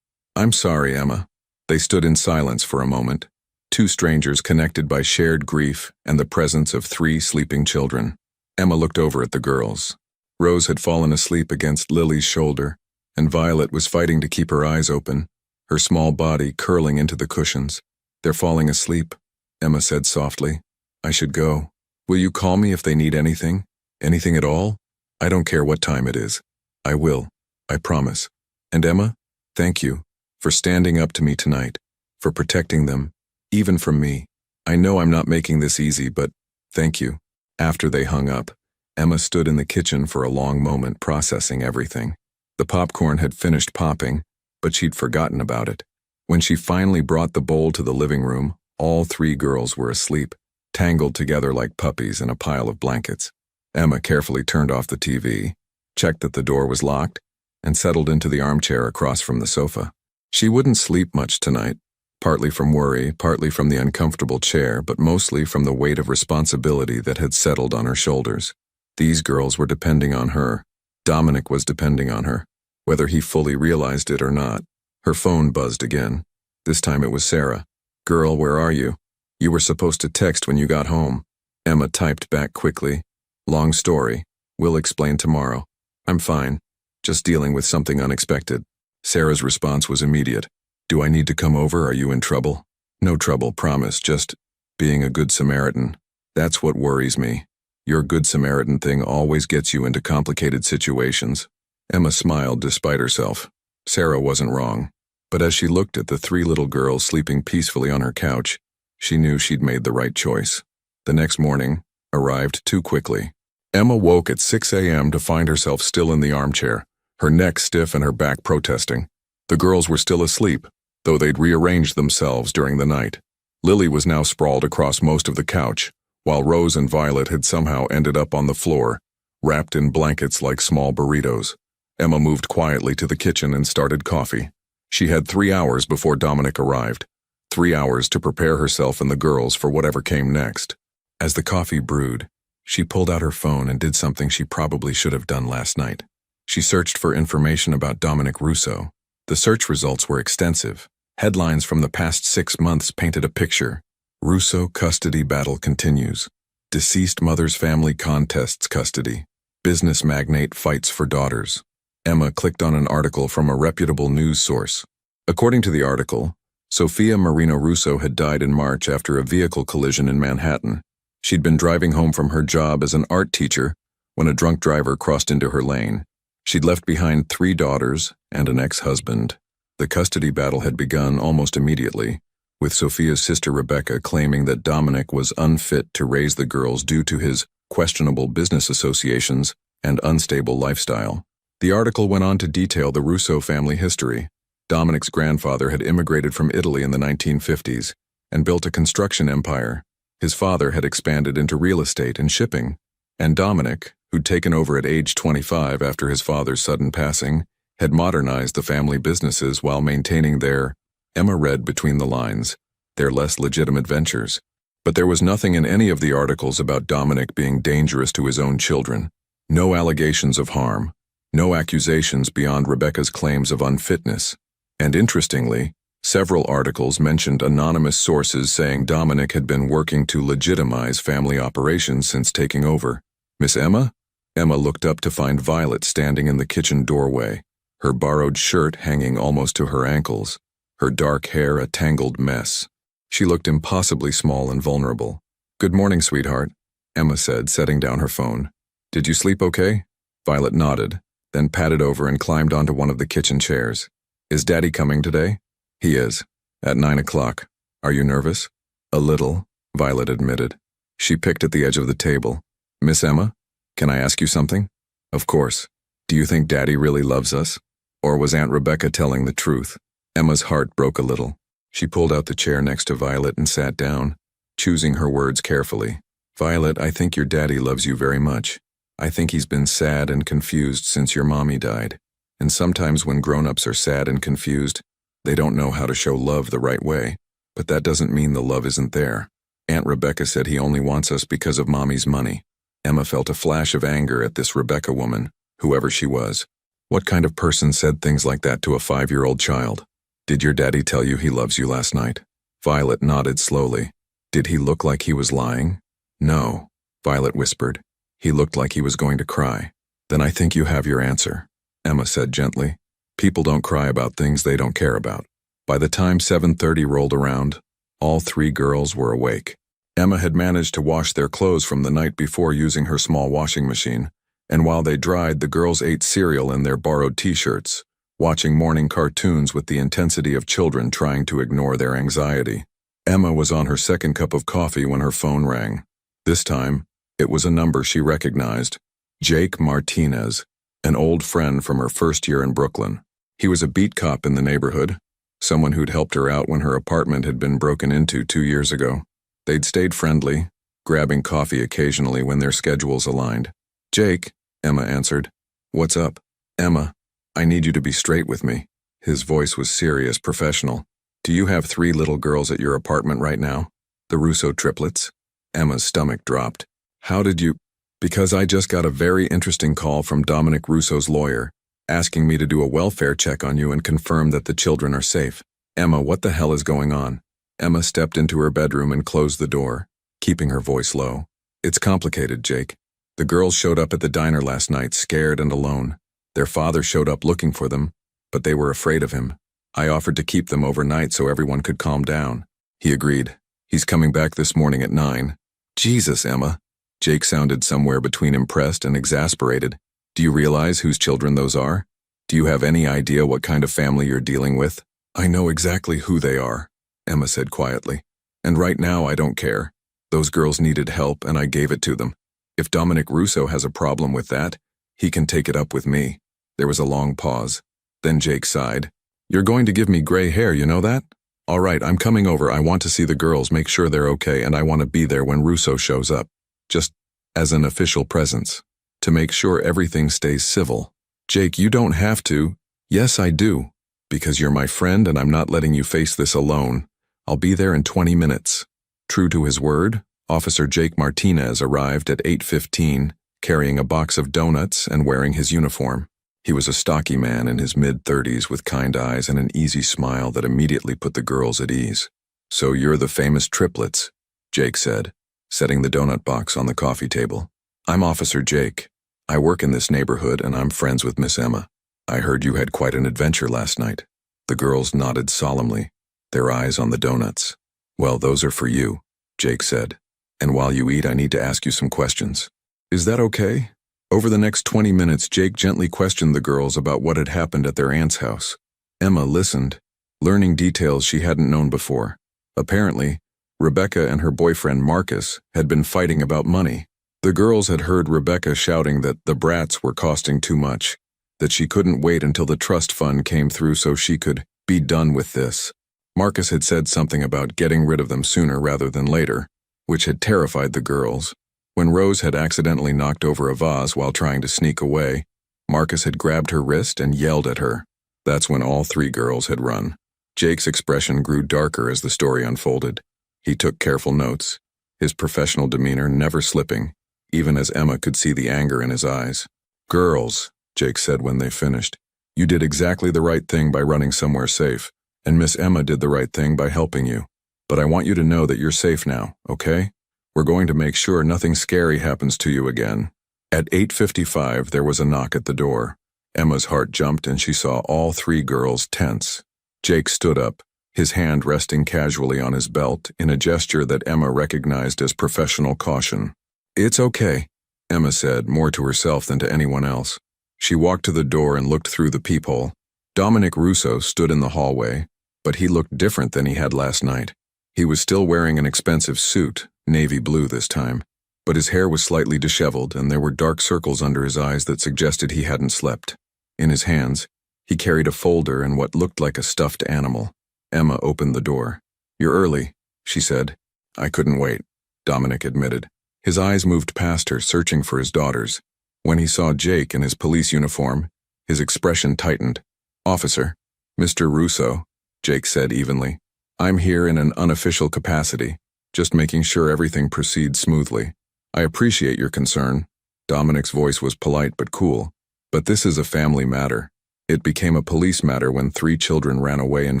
"I'm sorry, Emma." They stood in silence for a moment, 2 strangers connected by shared grief and the presence of 3 sleeping children. Emma looked over at the girls. Rose had fallen asleep against Lily's shoulder, and Violet was fighting to keep her eyes open, her small body curling into the cushions. "They're falling asleep," Emma said softly. "I should go. Will you call me if they need anything? Anything at all? I don't care what time it is. I will. I promise. And Emma, thank you for standing up to me tonight, for protecting them, even from me. I know I'm not making this easy, but thank you." After they hung up, Emma stood in the kitchen for a long moment processing everything. The popcorn had finished popping, but she'd forgotten about it. When she finally brought the bowl to the living room, all 3 girls were asleep, tangled together like puppies in a pile of blankets. Emma carefully turned off the TV, checked that the door was locked, and settled into the armchair across from the sofa. She wouldn't sleep much tonight, partly from worry, partly from the uncomfortable chair, but mostly from the weight of responsibility that had settled on her shoulders. These girls were depending on her. Dominic was depending on her, whether he fully realized it or not. Her phone buzzed again. This time it was Sarah. "Girl, where are you? You were supposed to text when you got home." Emma typed back quickly. "Long story. We'll explain tomorrow. I'm fine. Just dealing with something unexpected." Sarah's response was immediate. "Do I need to come over? Are you in trouble?" "No trouble, promise. Just being a good Samaritan. That's what worries me. Your good Samaritan thing always gets you into complicated situations." Emma smiled despite herself. Sarah wasn't wrong. But as she looked at the 3 little girls sleeping peacefully on her couch, she knew she'd made the right choice. The next morning arrived too quickly. Emma woke at 6 a.m. to find herself still in the armchair, her neck stiff and her back protesting. The girls were still asleep, though they'd rearranged themselves during the night. Lily was now sprawled across most of the couch, while Rose and Violet had somehow ended up on the floor, wrapped in blankets like small burritos. Emma moved quietly to the kitchen and started coffee. She had 3 hours before Dominic arrived. 3 hours to prepare herself and the girls for whatever came next. As the coffee brewed, she pulled out her phone and did something she probably should have done last night. She searched for information about Dominic Russo. The search results were extensive. Headlines from the past 6 months painted a picture. Russo custody battle continues. Deceased mother's family contests custody. Business magnate fights for daughters. Emma clicked on an article from a reputable news source. According to the article, Sophia Marino Russo had died in March after a vehicle collision in Manhattan. She'd been driving home from her job as an art teacher when a drunk driver crossed into her lane. She'd left behind 3 daughters and an ex-husband. The custody battle had begun almost immediately, with Sophia's sister Rebecca claiming that Dominic was unfit to raise the girls due to his questionable business associations and unstable lifestyle. The article went on to detail the Russo family history. Dominic's grandfather had immigrated from Italy in the 1950s and built a construction empire. His father had expanded into real estate and shipping, and Dominic, who'd taken over at age 25 after his father's sudden passing, had modernized the family businesses while maintaining their, Emma read between the lines, their less legitimate ventures. But there was nothing in any of the articles about Dominic being dangerous to his own children. No allegations of harm. No accusations beyond Rebecca's claims of unfitness. And interestingly, several articles mentioned anonymous sources saying Dominic had been working to legitimize family operations since taking over. Miss Emma? Emma looked up to find Violet standing in the kitchen doorway, her borrowed shirt hanging almost to her ankles, her dark hair a tangled mess. She looked impossibly small and vulnerable. "Good morning, sweetheart," Emma said, setting down her phone. "Did you sleep okay?" Violet nodded, then padded over and climbed onto one of the kitchen chairs. "Is Daddy coming today?" "He is. At 9 o'clock. Are you nervous?" "A little," Violet admitted. She picked at the edge of the table. "Miss Emma, can I ask you something?" "Of course. Do you think Daddy really loves us? Or was Aunt Rebecca telling the truth?" Emma's heart broke a little. She pulled out the chair next to Violet and sat down, choosing her words carefully. "Violet, I think your daddy loves you very much. I think he's been sad and confused since your mommy died. And sometimes when grown-ups are sad and confused, they don't know how to show love the right way. But that doesn't mean the love isn't there. Aunt Rebecca said he only wants us because of Mommy's money." Emma felt a flash of anger at this Rebecca woman, whoever she was. What kind of person said things like that to a 5-year-old child? "Did your daddy tell you he loves you last night?" Violet nodded slowly. "Did he look like he was lying?" "No," Violet whispered. "He looked like he was going to cry." "Then I think you have your answer," Emma said gently. "People don't cry about things they don't care about." By the time 7:30 rolled around, all 3 girls were awake. Emma had managed to wash their clothes from the night before using her small washing machine, and while they dried, the girls ate cereal in their borrowed t-shirts, watching morning cartoons with the intensity of children trying to ignore their anxiety. Emma was on her 2nd cup of coffee when her phone rang. This time, it was a number she recognized. Jake Martinez, an old friend from her first year in Brooklyn. He was a beat cop in the neighborhood, someone who'd helped her out when her apartment had been broken into 2 years ago. They'd stayed friendly, grabbing coffee occasionally when their schedules aligned. "Jake," Emma answered. "What's up?" "Emma, I need you to be straight with me." His voice was serious, professional. "Do you have 3 little girls at your apartment right now? The Russo triplets?" Emma's stomach dropped. "How did you—" "Because I just got a very interesting call from Dominic Russo's lawyer, asking me to do a welfare check on you and confirm that the children are safe." "Emma, what the hell is going on?" Emma stepped into her bedroom and closed the door, keeping her voice low. "It's complicated, Jake. The girls showed up at the diner last night, scared and alone. Their father showed up looking for them, but they were afraid of him. I offered to keep them overnight so everyone could calm down. He agreed. He's coming back this morning at 9. "Jesus, Emma." Jake sounded somewhere between impressed and exasperated. "Do you realize whose children those are? Do you have any idea what kind of family you're dealing with?" "I know exactly who they are," Emma said quietly. "And right now I don't care. Those girls needed help and I gave it to them. If Dominic Russo has a problem with that, he can take it up with me." There was a long pause. Then Jake sighed. "You're going to give me gray hair, you know that? All right, I'm coming over. I want to see the girls, make sure they're okay, and I want to be there when Russo shows up. Just as an official presence. To make sure everything stays civil." "Jake, you don't have to." "Yes, I do." Because you're my friend and I'm not letting you face this alone. I'll be there in 20 minutes. True to his word, Officer Jake Martinez arrived at 8:15, carrying a box of donuts and wearing his uniform. He was a stocky man in his mid-30s with kind eyes and an easy smile that immediately put the girls at ease. "So you're the famous Triplets," Jake said, setting the donut box on the coffee table. "I'm Officer Jake. I work in this neighborhood and I'm friends with Miss Emma. I heard you had quite an adventure last night." The girls nodded solemnly, their eyes on the donuts. "Well, those are for you," Jake said. "And while you eat, I need to ask you some questions. Is that okay?" Over the next 20 minutes, Jake gently questioned the girls about what had happened at their aunt's house. Emma listened, learning details she hadn't known before. Apparently, Rebecca and her boyfriend Marcus had been fighting about money. The girls had heard Rebecca shouting that the brats were costing too much, that she couldn't wait until the trust fund came through so she could be done with this. Marcus had said something about getting rid of them sooner rather than later, which had terrified the girls. When Rose had accidentally knocked over a vase while trying to sneak away, Marcus had grabbed her wrist and yelled at her. That's when all three girls had run. Jake's expression grew darker as the story unfolded. He took careful notes, his professional demeanor never slipping, even as Emma could see the anger in his eyes. "Girls," Jake said when they finished, "you did exactly the right thing by running somewhere safe, and Miss Emma did the right thing by helping you. But I want you to know that you're safe now, okay? We're going to make sure nothing scary happens to you again." At 8:55, there was a knock at the door. Emma's heart jumped and she saw all three girls tense. Jake stood up, his hand resting casually on his belt in a gesture that Emma recognized as professional caution. "It's okay," Emma said, more to herself than to anyone else. She walked to the door and looked through the peephole. Dominic Russo stood in the hallway, but he looked different than he had last night. He was still wearing an expensive suit, navy blue this time, but his hair was slightly disheveled and there were dark circles under his eyes that suggested he hadn't slept. In his hands, he carried a folder and what looked like a stuffed animal. Emma opened the door. "You're early," she said. "I couldn't wait," Dominic admitted. His eyes moved past her, searching for his daughters. When he saw Jake in his police uniform, his expression tightened. "Officer, Mr. Russo," Jake said evenly. "I'm here in an unofficial capacity, just making sure everything proceeds smoothly. I appreciate your concern." Dominic's voice was polite but cool. "But this is a family matter. It became a police matter when 3 children ran away in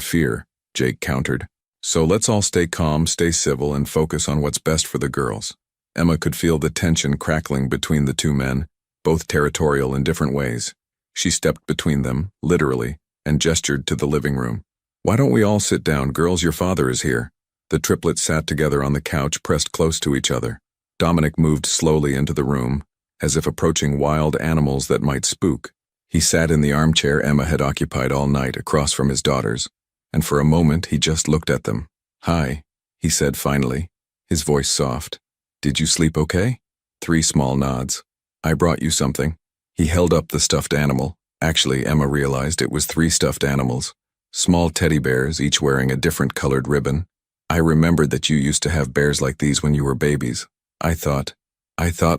fear," Jake countered. "So let's all stay calm, stay civil, and focus on what's best for the girls." Emma could feel the tension crackling between the two men, both territorial in different ways. She stepped between them, literally, and gestured to the living room. "Why don't we all sit down, girls? Your father is here." The triplets sat together on the couch, pressed close to each other. Dominic moved slowly into the room, as if approaching wild animals that might spook. He sat in the armchair Emma had occupied all night across from his daughters, and for a moment he just looked at them. "Hi," he said finally, his voice soft. "Did you sleep okay?" 3 small nods. "I brought you something." He held up the stuffed animal. Actually, Emma realized it was 3 stuffed animals. Small teddy bears, each wearing a different colored ribbon. "I remembered that you used to have bears like these when you were babies. I thought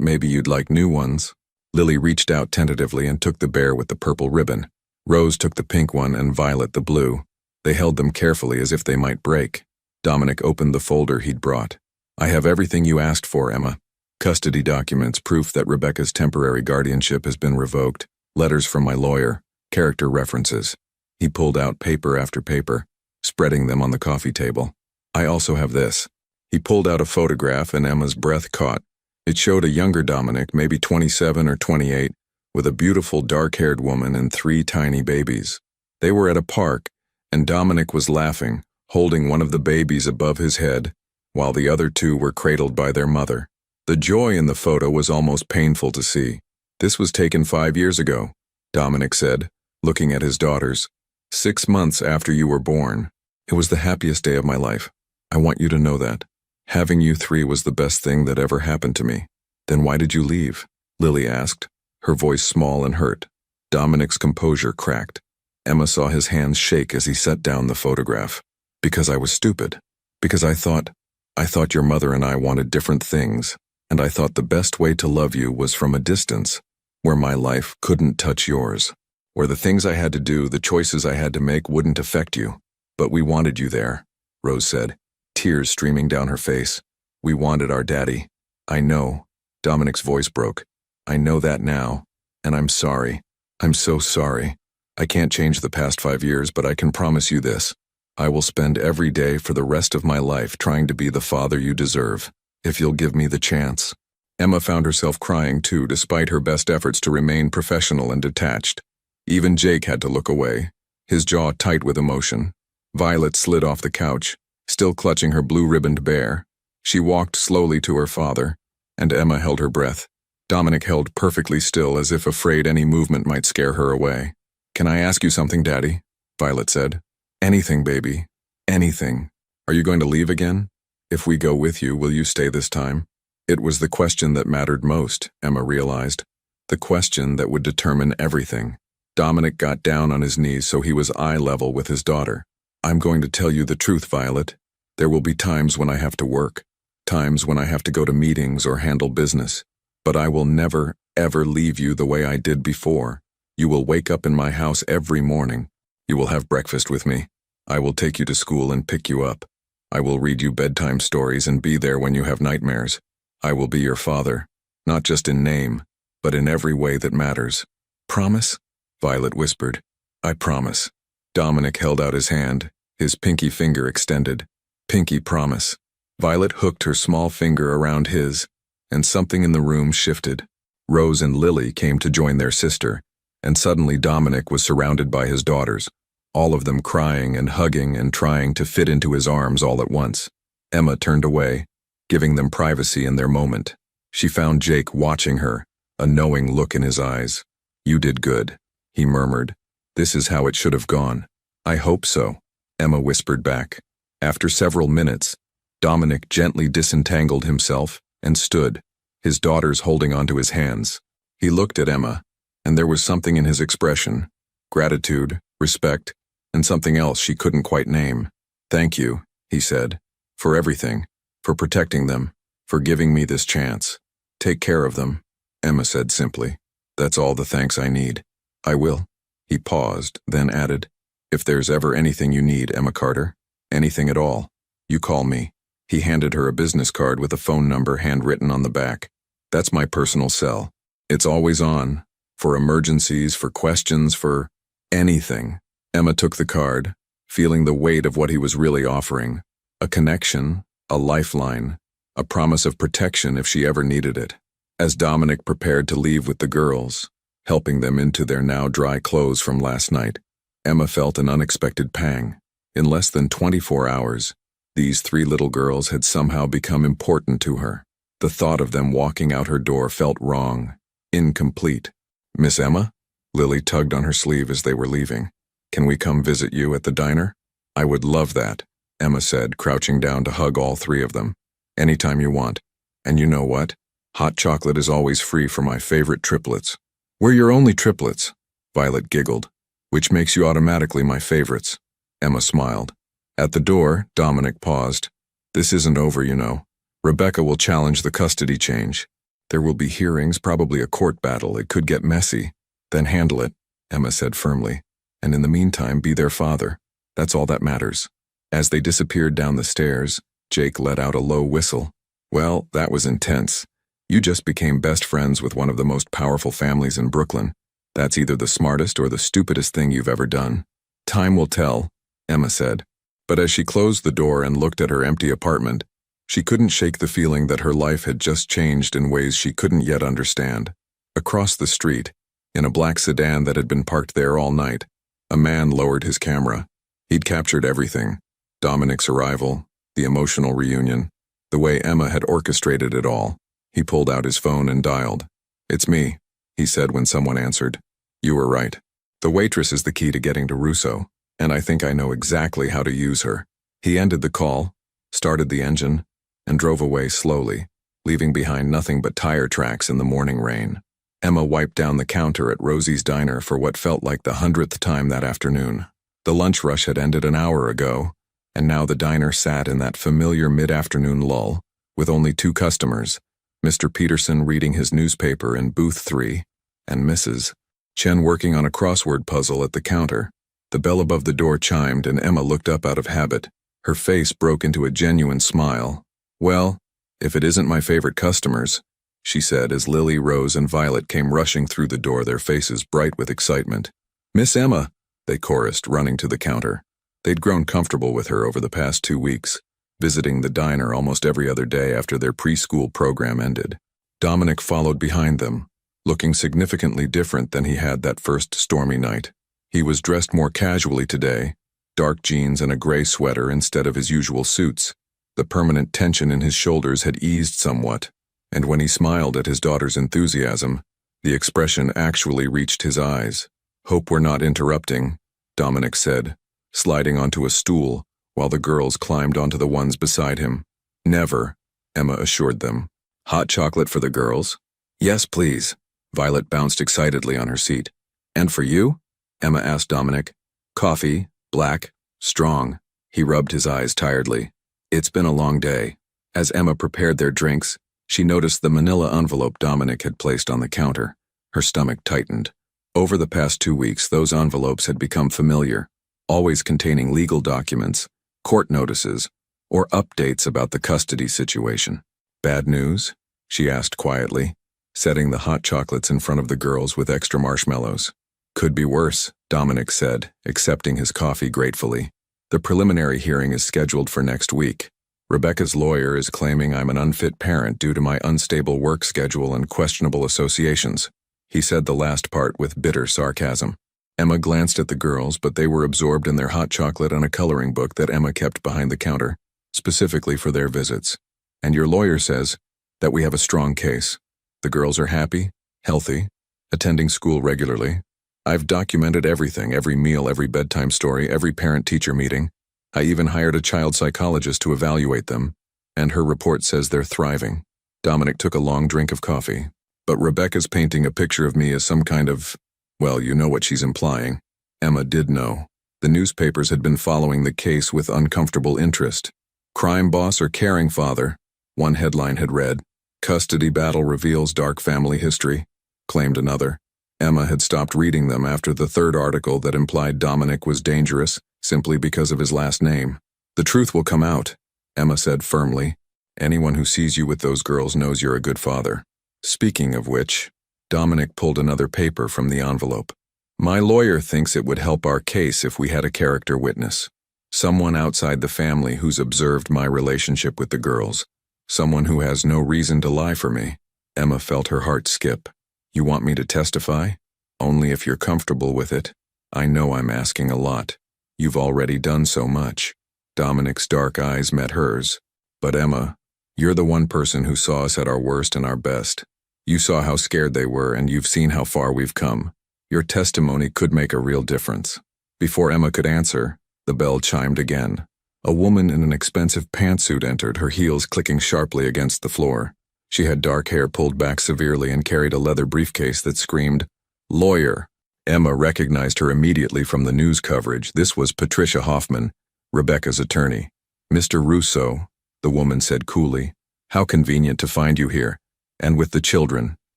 maybe you'd like new ones." Lily reached out tentatively and took the bear with the purple ribbon. Rose took the pink one and Violet the blue. They held them carefully as if they might break. Dominic opened the folder he'd brought. "I have everything you asked for, Emma. Custody documents, proof that Rebecca's temporary guardianship has been revoked, letters from my lawyer, character references." He pulled out paper after paper, spreading them on the coffee table. "I also have this." He pulled out a photograph and Emma's breath caught. It showed a younger Dominic, maybe 27 or 28, with a beautiful dark-haired woman and 3 tiny babies. They were at a park, and Dominic was laughing, holding one of the babies above his head, while the other 2 were cradled by their mother. The joy in the photo was almost painful to see. "This was taken 5 years ago," Dominic said, looking at his daughters. 6 months after you were born. It was the happiest day of my life. I want you to know that. Having you 3 was the best thing that ever happened to me." "Then why did you leave?" Lily asked, her voice small and hurt. Dominic's composure cracked. Emma saw his hands shake as he set down the photograph. "Because I was stupid. Because I thought your mother and I wanted different things, and I thought the best way to love you was from a distance, where my life couldn't touch yours." or the things I had to do, the choices I had to make wouldn't affect you. But we wanted you there, Rose said, tears streaming down her face. We wanted our daddy. I know. Dominic's voice broke. I know that now, and I'm sorry. I'm so sorry. I can't change the past 5 years, but I can promise you this. I will spend every day for the rest of my life trying to be the father you deserve, if you'll give me the chance. Emma found herself crying too, despite her best efforts to remain professional and detached. Even Jake had to look away, his jaw tight with emotion. Violet slid off the couch, still clutching her blue-ribboned bear. She walked slowly to her father, and Emma held her breath. Dominic held perfectly still, as if afraid any movement might scare her away. Can I ask you something, Daddy? Violet said. Anything, baby. Anything. Are you going to leave again? If we go with you, will you stay this time? It was the question that mattered most, Emma realized. The question that would determine everything. Dominic got down on his knees so he was eye level with his daughter. I'm going to tell you the truth, Violet. There will be times when I have to work, times when I have to go to meetings or handle business. But I will never, ever leave you the way I did before. You will wake up in my house every morning. You will have breakfast with me. I will take you to school and pick you up. I will read you bedtime stories and be there when you have nightmares. I will be your father, not just in name, but in every way that matters. Promise? Violet whispered. I promise. Dominic held out his hand, his pinky finger extended. Pinky promise. Violet hooked her small finger around his, and something in the room shifted. Rose and Lily came to join their sister, and suddenly Dominic was surrounded by his daughters, all of them crying and hugging and trying to fit into his arms all at once. Emma turned away, giving them privacy in their moment. She found Jake watching her, a knowing look in his eyes. You did good, he murmured. This is how it should have gone. I hope so, Emma whispered back. After several minutes, Dominic gently disentangled himself and stood, his daughters holding onto his hands. He looked at Emma, and there was something in his expression, gratitude, respect, and something else she couldn't quite name. Thank you, he said, for everything, for protecting them, for giving me this chance. Take care of them, Emma said simply. That's all the thanks I need. I will. He paused, then added, if there's ever anything you need, Emma Carter, anything at all, you call me. He handed her a business card with a phone number handwritten on the back. That's my personal cell. It's always on, for emergencies, for questions, for anything. Emma took the card, feeling the weight of what he was really offering. A connection, a lifeline, a promise of protection if she ever needed it. As Dominic prepared to leave with the girls, helping them into their now dry clothes from last night, Emma felt an unexpected pang. In less than 24 hours, these 3 little girls had somehow become important to her. The thought of them walking out her door felt wrong, incomplete. Miss Emma? Lily tugged on her sleeve as they were leaving. Can we come visit you at the diner? I would love that, Emma said, crouching down to hug all 3 of them. Anytime you want. And you know what? Hot chocolate is always free for my favorite triplets. We're your only triplets, Violet giggled, which makes you automatically my favorites. Emma smiled. At the door, Dominic paused. This isn't over, you know. Rebecca will challenge the custody change. There will be hearings, probably a court battle. It could get messy. Then handle it, Emma said firmly. And in the meantime, be their father. That's all that matters. As they disappeared down the stairs, Jake let out a low whistle. Well, that was intense. You just became best friends with one of the most powerful families in Brooklyn. That's either the smartest or the stupidest thing you've ever done. Time will tell, Emma said. But as she closed the door and looked at her empty apartment, she couldn't shake the feeling that her life had just changed in ways she couldn't yet understand. Across the street, in a black sedan that had been parked there all night, a man lowered his camera. He'd captured everything. Dominic's arrival, the emotional reunion, the way Emma had orchestrated it all. He pulled out his phone and dialed. It's me, he said when someone answered. You were right. The waitress is the key to getting to Russo, and I think I know exactly how to use her. He ended the call, started the engine, and drove away slowly, leaving behind nothing but tire tracks in the morning rain. Emma wiped down the counter at Rosie's diner for what felt like the 100th time that afternoon. The lunch rush had ended an hour ago, and now the diner sat in that familiar mid-afternoon lull, with only 2 customers, Mr. Peterson reading his newspaper in booth 3, and Mrs. Chen working on a crossword puzzle at the counter. The bell above the door chimed and Emma looked up out of habit. Her face broke into a genuine smile. "Well, if it isn't my favorite customers," she said as Lily, Rose, and Violet came rushing through the door, their faces bright with excitement. "Miss Emma," they chorused, running to the counter. They'd grown comfortable with her over the past 2 weeks, visiting the diner almost every other day after their preschool program ended. Dominic followed behind them, looking significantly different than he had that first stormy night. He was dressed more casually today, dark jeans and a gray sweater instead of his usual suits. The permanent tension in his shoulders had eased somewhat, and when he smiled at his daughter's enthusiasm, the expression actually reached his eyes. "Hope we're not interrupting," Dominic said, sliding onto a stool while the girls climbed onto the ones beside him. "Never," Emma assured them. "Hot chocolate for the girls?" "Yes, please." Violet bounced excitedly on her seat. "And for you?" Emma asked Dominic. "Coffee, black, strong." He rubbed his eyes tiredly. "It's been a long day." As Emma prepared their drinks, she noticed the manila envelope Dominic had placed on the counter. Her stomach tightened. Over the past 2 weeks, those envelopes had become familiar, always containing legal documents, court notices, or updates about the custody situation. "Bad news?" she asked quietly, setting the hot chocolates in front of the girls with extra marshmallows. "Could be worse," Dominic said, accepting his coffee gratefully. "The preliminary hearing is scheduled for next week. Rebecca's lawyer is claiming I'm an unfit parent due to my unstable work schedule and questionable associations." He said the last part with bitter sarcasm. Emma glanced at the girls, but they were absorbed in their hot chocolate and a coloring book that Emma kept behind the counter, specifically for their visits. "And your lawyer says that we have a strong case. The girls are happy, healthy, attending school regularly. I've documented everything, every meal, every bedtime story, every parent-teacher meeting. I even hired a child psychologist to evaluate them, and her report says they're thriving." Dominic took a long drink of coffee. "But Rebecca's painting a picture of me as some kind of, well, you know what she's implying." Emma did know. The newspapers had been following the case with uncomfortable interest. "Crime boss or caring father," one headline had read. "Custody battle reveals dark family history," claimed another. Emma had stopped reading them after the third article that implied Dominic was dangerous simply because of his last name. "The truth will come out," Emma said firmly. "Anyone who sees you with those girls knows you're a good father." Speaking of which, Dominic pulled another paper from the envelope. "My lawyer thinks it would help our case if we had a character witness. Someone outside the family who's observed my relationship with the girls. Someone who has no reason to lie for me." Emma felt her heart skip. "You want me to testify? Only if you're comfortable with it. I know I'm asking a lot. You've already done so much." Dominic's dark eyes met hers. "But Emma, you're the one person who saw us at our worst and our best. You saw how scared they were, and you've seen how far we've come. Your testimony could make a real difference." Before Emma could answer, the bell chimed again. A woman in an expensive pantsuit entered, her heels clicking sharply against the floor. She had dark hair pulled back severely and carried a leather briefcase that screamed, "Lawyer." Emma recognized her immediately from the news coverage. This was Patricia Hoffman, Rebecca's attorney. "Mr. Russo," the woman said coolly. "How convenient to find you here. And with the children,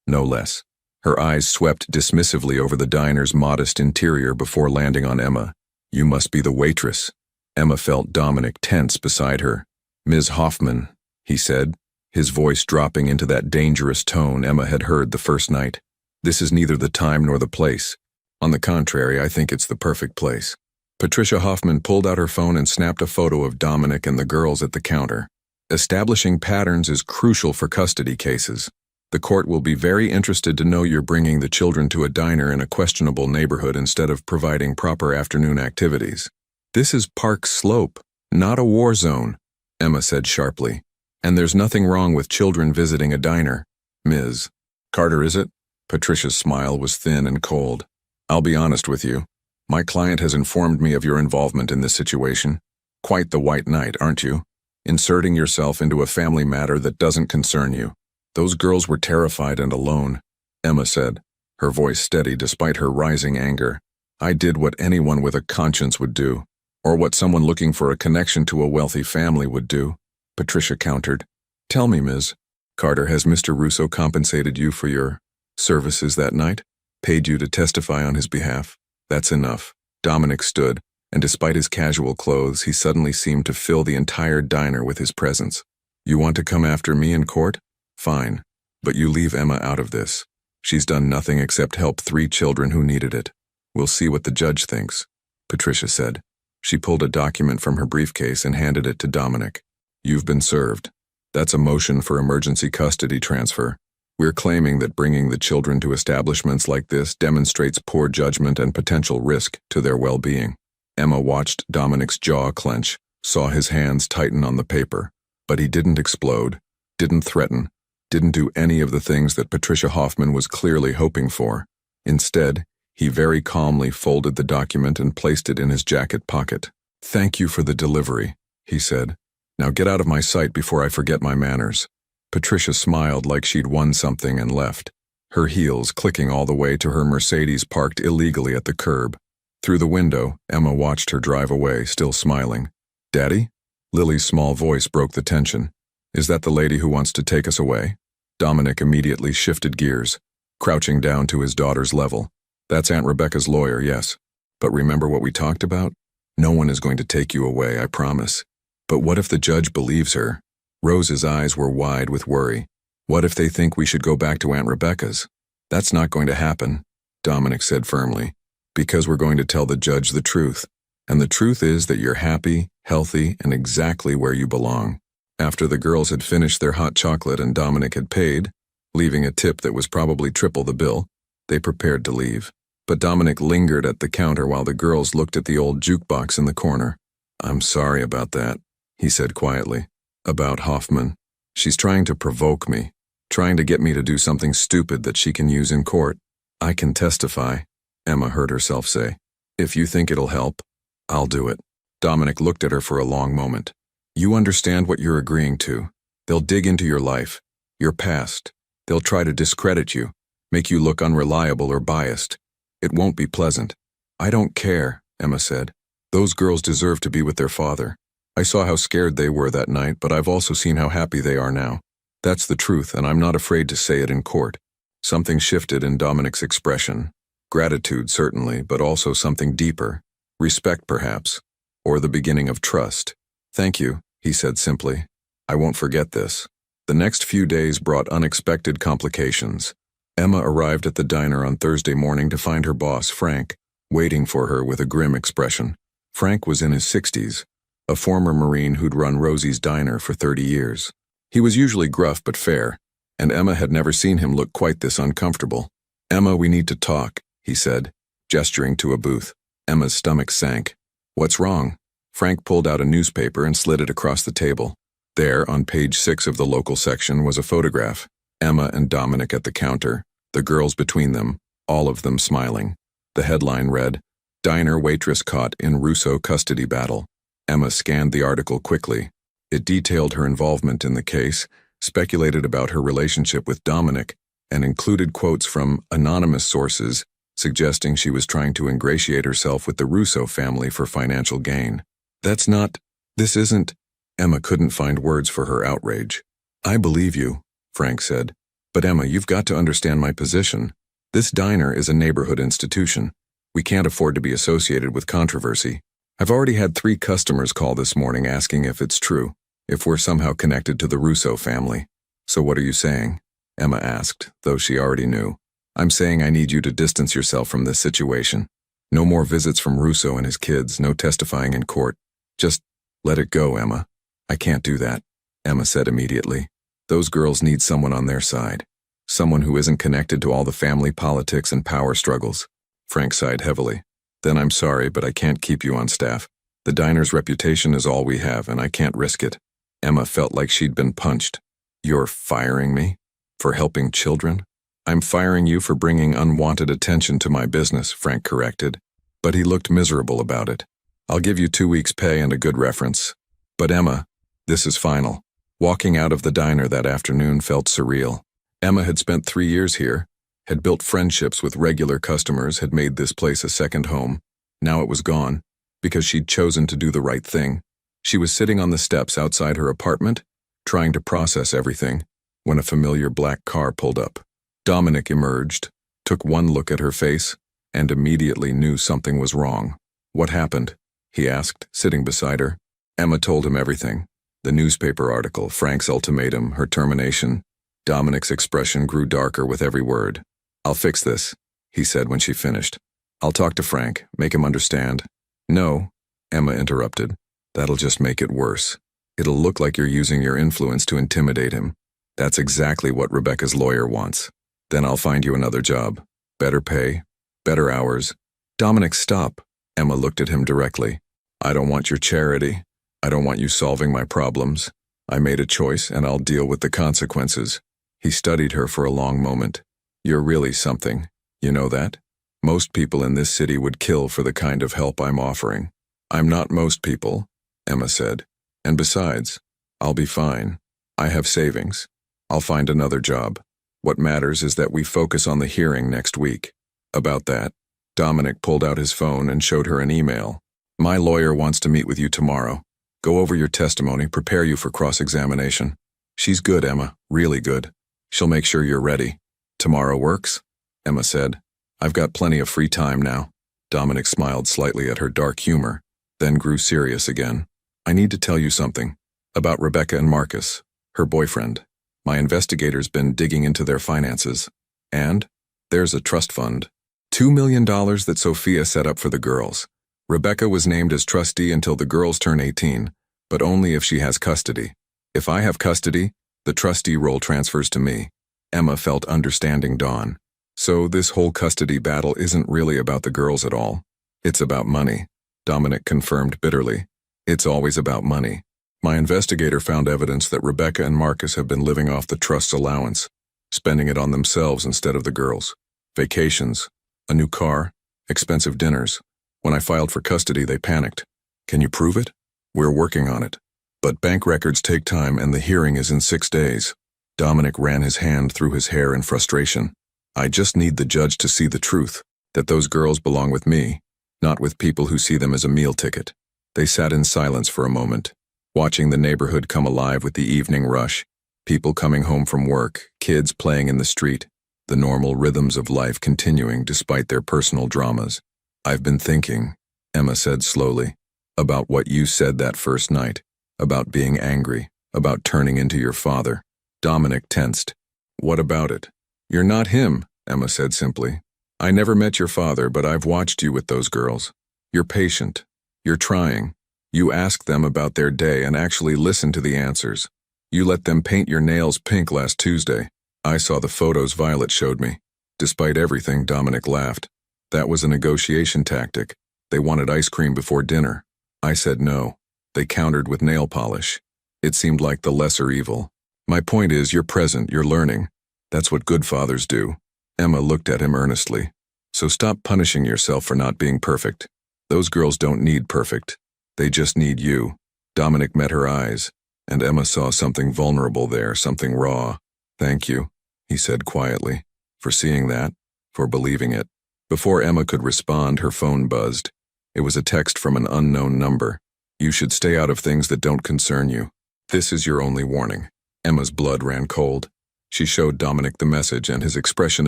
no less." Her eyes swept dismissively over the diner's modest interior before landing on Emma. "You must be the waitress." Emma felt Dominic tense beside her. "Ms. Hoffman," he said, his voice dropping into that dangerous tone Emma had heard the first night. "This is neither the time nor the place. On the contrary, I think it's the perfect place." Patricia Hoffman pulled out her phone and snapped a photo of Dominic and the girls at the counter. "Establishing patterns is crucial for custody cases. The court will be very interested to know you're bringing the children to a diner in a questionable neighborhood instead of providing proper afternoon activities. This is Park Slope, not a war zone," Emma said sharply. "And there's nothing wrong with children visiting a diner, Ms. Carter, is it?" Patricia's smile was thin and cold. "I'll be honest with you. My client has informed me of your involvement in this situation. Quite the white knight, aren't you? Inserting yourself into a family matter that doesn't concern you." "Those girls were terrified and alone," Emma said, her voice steady despite her rising anger. "I did what anyone with a conscience would do, or what someone looking for a connection to a wealthy family would do," Patricia countered. "Tell me, Ms. Carter, has Mr. Russo compensated you for your services that night?" Paid you to testify on his behalf? That's enough. Dominic stood, and despite his casual clothes, he suddenly seemed to fill the entire diner with his presence. You want to come after me in court? Fine. But you leave Emma out of this. She's done nothing except help 3 children who needed it. We'll see what the judge thinks, Patricia said. She pulled a document from her briefcase and handed it to Dominic. You've been served. That's a motion for emergency custody transfer. We're claiming that bringing the children to establishments like this demonstrates poor judgment and potential risk to their well-being. Emma watched Dominic's jaw clench, saw his hands tighten on the paper, but he didn't explode, didn't threaten, didn't do any of the things that Patricia Hoffman was clearly hoping for. Instead, he very calmly folded the document and placed it in his jacket pocket. Thank you for the delivery, he said. Now get out of my sight before I forget my manners. Patricia smiled like she'd won something and left, her heels clicking all the way to her Mercedes parked illegally at the curb. Through the window, Emma watched her drive away, still smiling. Daddy? Lily's small voice broke the tension. Is that the lady who wants to take us away? Dominic immediately shifted gears, crouching down to his daughter's level. That's Aunt Rebecca's lawyer, yes. But remember what we talked about? No one is going to take you away, I promise. But what if the judge believes her? Rose's eyes were wide with worry. What if they think we should go back to Aunt Rebecca's? That's not going to happen, Dominic said firmly, because we're going to tell the judge the truth. And the truth is that you're happy, healthy, and exactly where you belong. After the girls had finished their hot chocolate and Dominic had paid, leaving a tip that was probably triple the bill, they prepared to leave. But Dominic lingered at the counter while the girls looked at the old jukebox in the corner. I'm sorry about that, he said quietly. About Hoffman. She's trying to provoke me, trying to get me to do something stupid that she can use in court. I can testify, Emma heard herself say. If you think it'll help, I'll do it. Dominic looked at her for a long moment. You understand what you're agreeing to. They'll dig into your life, your past. They'll try to discredit you, make you look unreliable or biased. It won't be pleasant. I don't care, Emma said. Those girls deserve to be with their father. I saw how scared they were that night, but I've also seen how happy they are now. That's the truth, and I'm not afraid to say it in court. Something shifted in Dominic's expression. Gratitude, certainly, but also something deeper. Respect, perhaps. Or the beginning of trust. Thank you, he said simply. I won't forget this. The next few days brought unexpected complications. Emma arrived at the diner on Thursday morning to find her boss, Frank, waiting for her with a grim expression. Frank was in his 60s, a former Marine who'd run Rosie's diner for 30 years. He was usually gruff but fair, and Emma had never seen him look quite this uncomfortable. Emma, we need to talk, he said, gesturing to a booth. Emma's stomach sank. What's wrong? Frank pulled out a newspaper and slid it across the table. There, on page 6 of the local section, was a photograph. Emma and Dominic at the counter, the girls between them, all of them smiling. The headline read, Diner Waitress Caught in Russo Custody Battle. Emma scanned the article quickly. It detailed her involvement in the case, speculated about her relationship with Dominic, and included quotes from anonymous sources suggesting she was trying to ingratiate herself with the Russo family for financial gain. This isn't. Emma couldn't find words for her outrage. I believe you, Frank said. But Emma, you've got to understand my position. This diner is a neighborhood institution. We can't afford to be associated with controversy. I've already had 3 customers call this morning asking if it's true, if we're somehow connected to the Russo family. So what are you saying? Emma asked, though she already knew. I'm saying I need you to distance yourself from this situation. No more visits from Russo and his kids, no testifying in court. Just let it go, Emma. I can't do that, Emma said immediately. Those girls need someone on their side. Someone who isn't connected to all the family politics and power struggles. Frank sighed heavily. Then I'm sorry, but I can't keep you on staff. The diner's reputation is all we have, and I can't risk it. Emma felt like she'd been punched. You're firing me? For helping children? I'm firing you for bringing unwanted attention to my business, Frank corrected. But he looked miserable about it. I'll give you 2 weeks' pay and a good reference. But Emma, this is final. Walking out of the diner that afternoon felt surreal. Emma had spent 3 years here, had built friendships with regular customers, had made this place a second home. Now it was gone, because she'd chosen to do the right thing. She was sitting on the steps outside her apartment, trying to process everything, when a familiar black car pulled up. Dominic emerged, took one look at her face, and immediately knew something was wrong. "What happened?" he asked, sitting beside her. Emma told him everything. The newspaper article, Frank's ultimatum, her termination. Dominic's expression grew darker with every word. "I'll fix this," he said when she finished. "I'll talk to Frank, make him understand." "No," Emma interrupted. "That'll just make it worse. It'll look like you're using your influence to intimidate him. That's exactly what Rebecca's lawyer wants. Then I'll find you another job. Better pay, better hours." "Dominic, stop." Emma looked at him directly. "I don't want your charity. I don't want you solving my problems. I made a choice, and I'll deal with the consequences." He studied her for a long moment. "You're really something. You know that? Most people in this city would kill for the kind of help I'm offering." "I'm not most people," Emma said. "And besides, I'll be fine. I have savings. I'll find another job. What matters is that we focus on the hearing next week." About that, Dominic pulled out his phone and showed her an email. "My lawyer wants to meet with you tomorrow. Go over your testimony, prepare you for cross-examination. She's good, Emma, really good. She'll make sure you're ready." "Tomorrow works?" Emma said. "I've got plenty of free time now." Dominic smiled slightly at her dark humor, then grew serious again. "I need to tell you something. About Rebecca and Marcus, her boyfriend. My investigator's been digging into their finances. And there's a trust fund. $2 million that Sophia set up for the girls. Rebecca was named as trustee until the girls turn 18, but only if she has custody. If I have custody, the trustee role transfers to me." Emma felt understanding dawn. "So this whole custody battle isn't really about the girls at all. It's about money," Dominic confirmed bitterly. "It's always about money. My investigator found evidence that Rebecca and Marcus have been living off the trust's allowance, spending it on themselves instead of the girls. Vacations, a new car, expensive dinners. When I filed for custody, they panicked. Can you prove it? We're working on it. But bank records take time and the hearing is in 6 days." Dominic ran his hand through his hair in frustration. "I just need the judge to see the truth, that those girls belong with me, not with people who see them as a meal ticket." They sat in silence for a moment, watching the neighborhood come alive with the evening rush, people coming home from work, kids playing in the street, the normal rhythms of life continuing despite their personal dramas. "I've been thinking," Emma said slowly, "about what you said that first night, about being angry, about turning into your father." Dominic tensed. "What about it?" "You're not him," Emma said simply. "I never met your father, but I've watched you with those girls. You're patient. You're trying. You ask them about their day and actually listen to the answers. You let them paint your nails pink last Tuesday. I saw the photos Violet showed me." Despite everything, Dominic laughed. "That was a negotiation tactic. They wanted ice cream before dinner. I said no. They countered with nail polish. It seemed like the lesser evil. My point is, you're present, you're learning. That's what good fathers do." Emma looked at him earnestly. "So stop punishing yourself for not being perfect. Those girls don't need perfect. They just need you." Dominic met her eyes, and Emma saw something vulnerable there, something raw. "Thank you," he said quietly, "for seeing that, for believing it." Before Emma could respond, her phone buzzed. It was a text from an unknown number. "You should stay out of things that don't concern you. This is your only warning." Emma's blood ran cold. She showed Dominic the message and his expression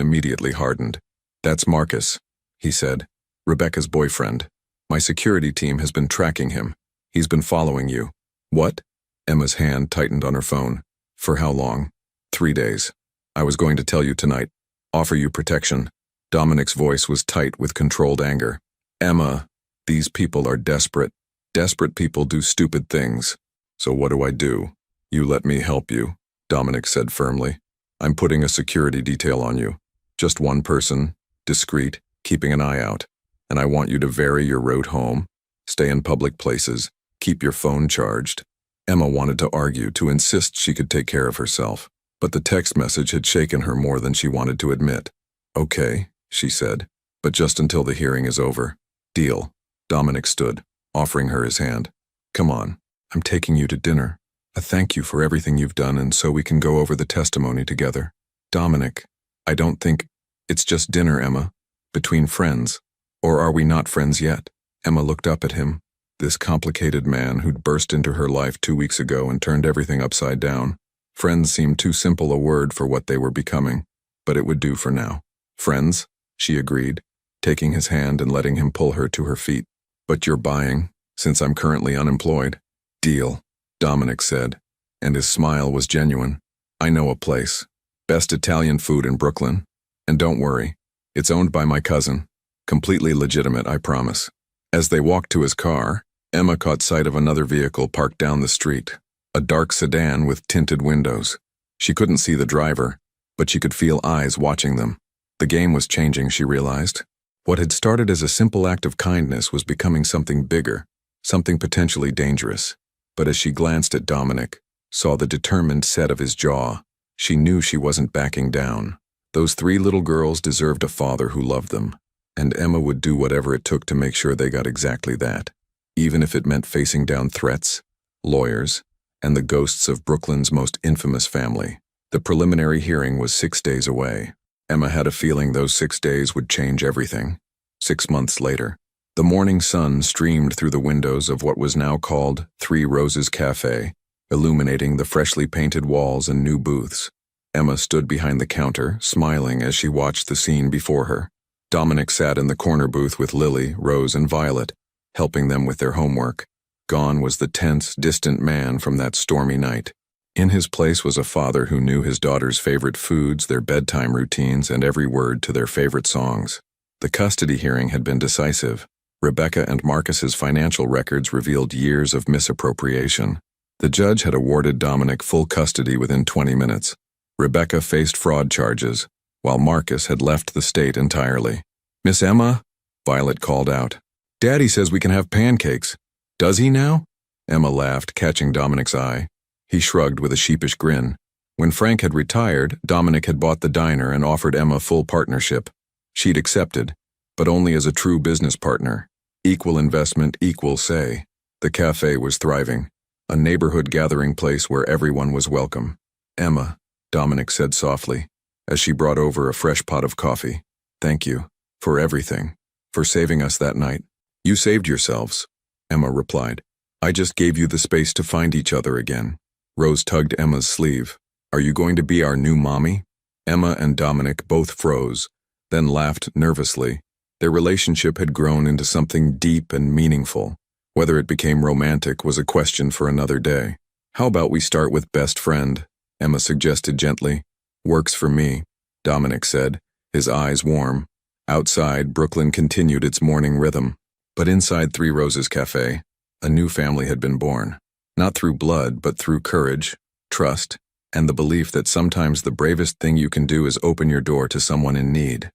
immediately hardened. "That's Marcus," he said, "Rebecca's boyfriend. My security team has been tracking him. He's been following you." "What?" Emma's hand tightened on her phone. "For how long?" 3 days. I was going to tell you tonight. Offer you protection." Dominic's voice was tight with controlled anger. "Emma, these people are desperate. Desperate people do stupid things. So what do I do?" "You let me help you," Dominic said firmly. "I'm putting a security detail on you. Just one person, discreet, keeping an eye out. And I want you to vary your route home, stay in public places, keep your phone charged." Emma wanted to argue, to insist she could take care of herself, but the text message had shaken her more than she wanted to admit. "Okay," she said, "but just until the hearing is over." "Deal." Dominic stood, offering her his hand. "Come on, I'm taking you to dinner. A thank you for everything you've done, and so we can go over the testimony together." "Dominic, I don't think it's just dinner, Emma. Between friends. Or are we not friends yet?" Emma looked up at him, this complicated man who'd burst into her life 2 weeks ago and turned everything upside down. Friends seemed too simple a word for what they were becoming, but it would do for now. "Friends?" she agreed, taking his hand and letting him pull her to her feet. But you're buying, since I'm currently unemployed. Deal, Dominic said, and his smile was genuine. I know a place. Best Italian food in Brooklyn. And don't worry, it's owned by my cousin. Completely legitimate, I promise. As they walked to his car, Emma caught sight of another vehicle parked down the street, a dark sedan with tinted windows. She couldn't see the driver, but she could feel eyes watching them. The game was changing, she realized. What had started as a simple act of kindness was becoming something bigger, something potentially dangerous. But as she glanced at Dominic, saw the determined set of his jaw, she knew she wasn't backing down. Those 3 little girls deserved a father who loved them, and Emma would do whatever it took to make sure they got exactly that, even if it meant facing down threats, lawyers, and the ghosts of Brooklyn's most infamous family. The preliminary hearing was 6 days away. Emma had a feeling those 6 days would change everything. 6 months later, the morning sun streamed through the windows of what was now called 3 Roses Cafe, illuminating the freshly painted walls and new booths. Emma stood behind the counter, smiling as she watched the scene before her. Dominic sat in the corner booth with Lily, Rose, and Violet, helping them with their homework. Gone was the tense, distant man from that stormy night. In his place was a father who knew his daughter's favorite foods, their bedtime routines, and every word to their favorite songs. The custody hearing had been decisive. Rebecca and Marcus's financial records revealed years of misappropriation. The judge had awarded Dominic full custody within 20 minutes. Rebecca faced fraud charges, while Marcus had left the state entirely. "Miss Emma?" Violet called out. "Daddy says we can have pancakes. Does he now?" Emma laughed, catching Dominic's eye. He shrugged with a sheepish grin. When Frank had retired, Dominic had bought the diner and offered Emma full partnership. She'd accepted, but only as a true business partner. Equal investment, equal say. The cafe was thriving, a neighborhood gathering place where everyone was welcome. "Emma," Dominic said softly, as she brought over a fresh pot of coffee. "Thank you, for everything, for saving us that night." "You saved yourselves," Emma replied. "I just gave you the space to find each other again." Rose tugged Emma's sleeve. "Are you going to be our new mommy?" Emma and Dominic both froze, then laughed nervously. Their relationship had grown into something deep and meaningful. Whether it became romantic was a question for another day. "How about we start with best friend?" Emma suggested gently. "Works for me," Dominic said, his eyes warm. Outside, Brooklyn continued its morning rhythm. But inside 3 Roses Cafe, a new family had been born. Not through blood, but through courage, trust, and the belief that sometimes the bravest thing you can do is open your door to someone in need.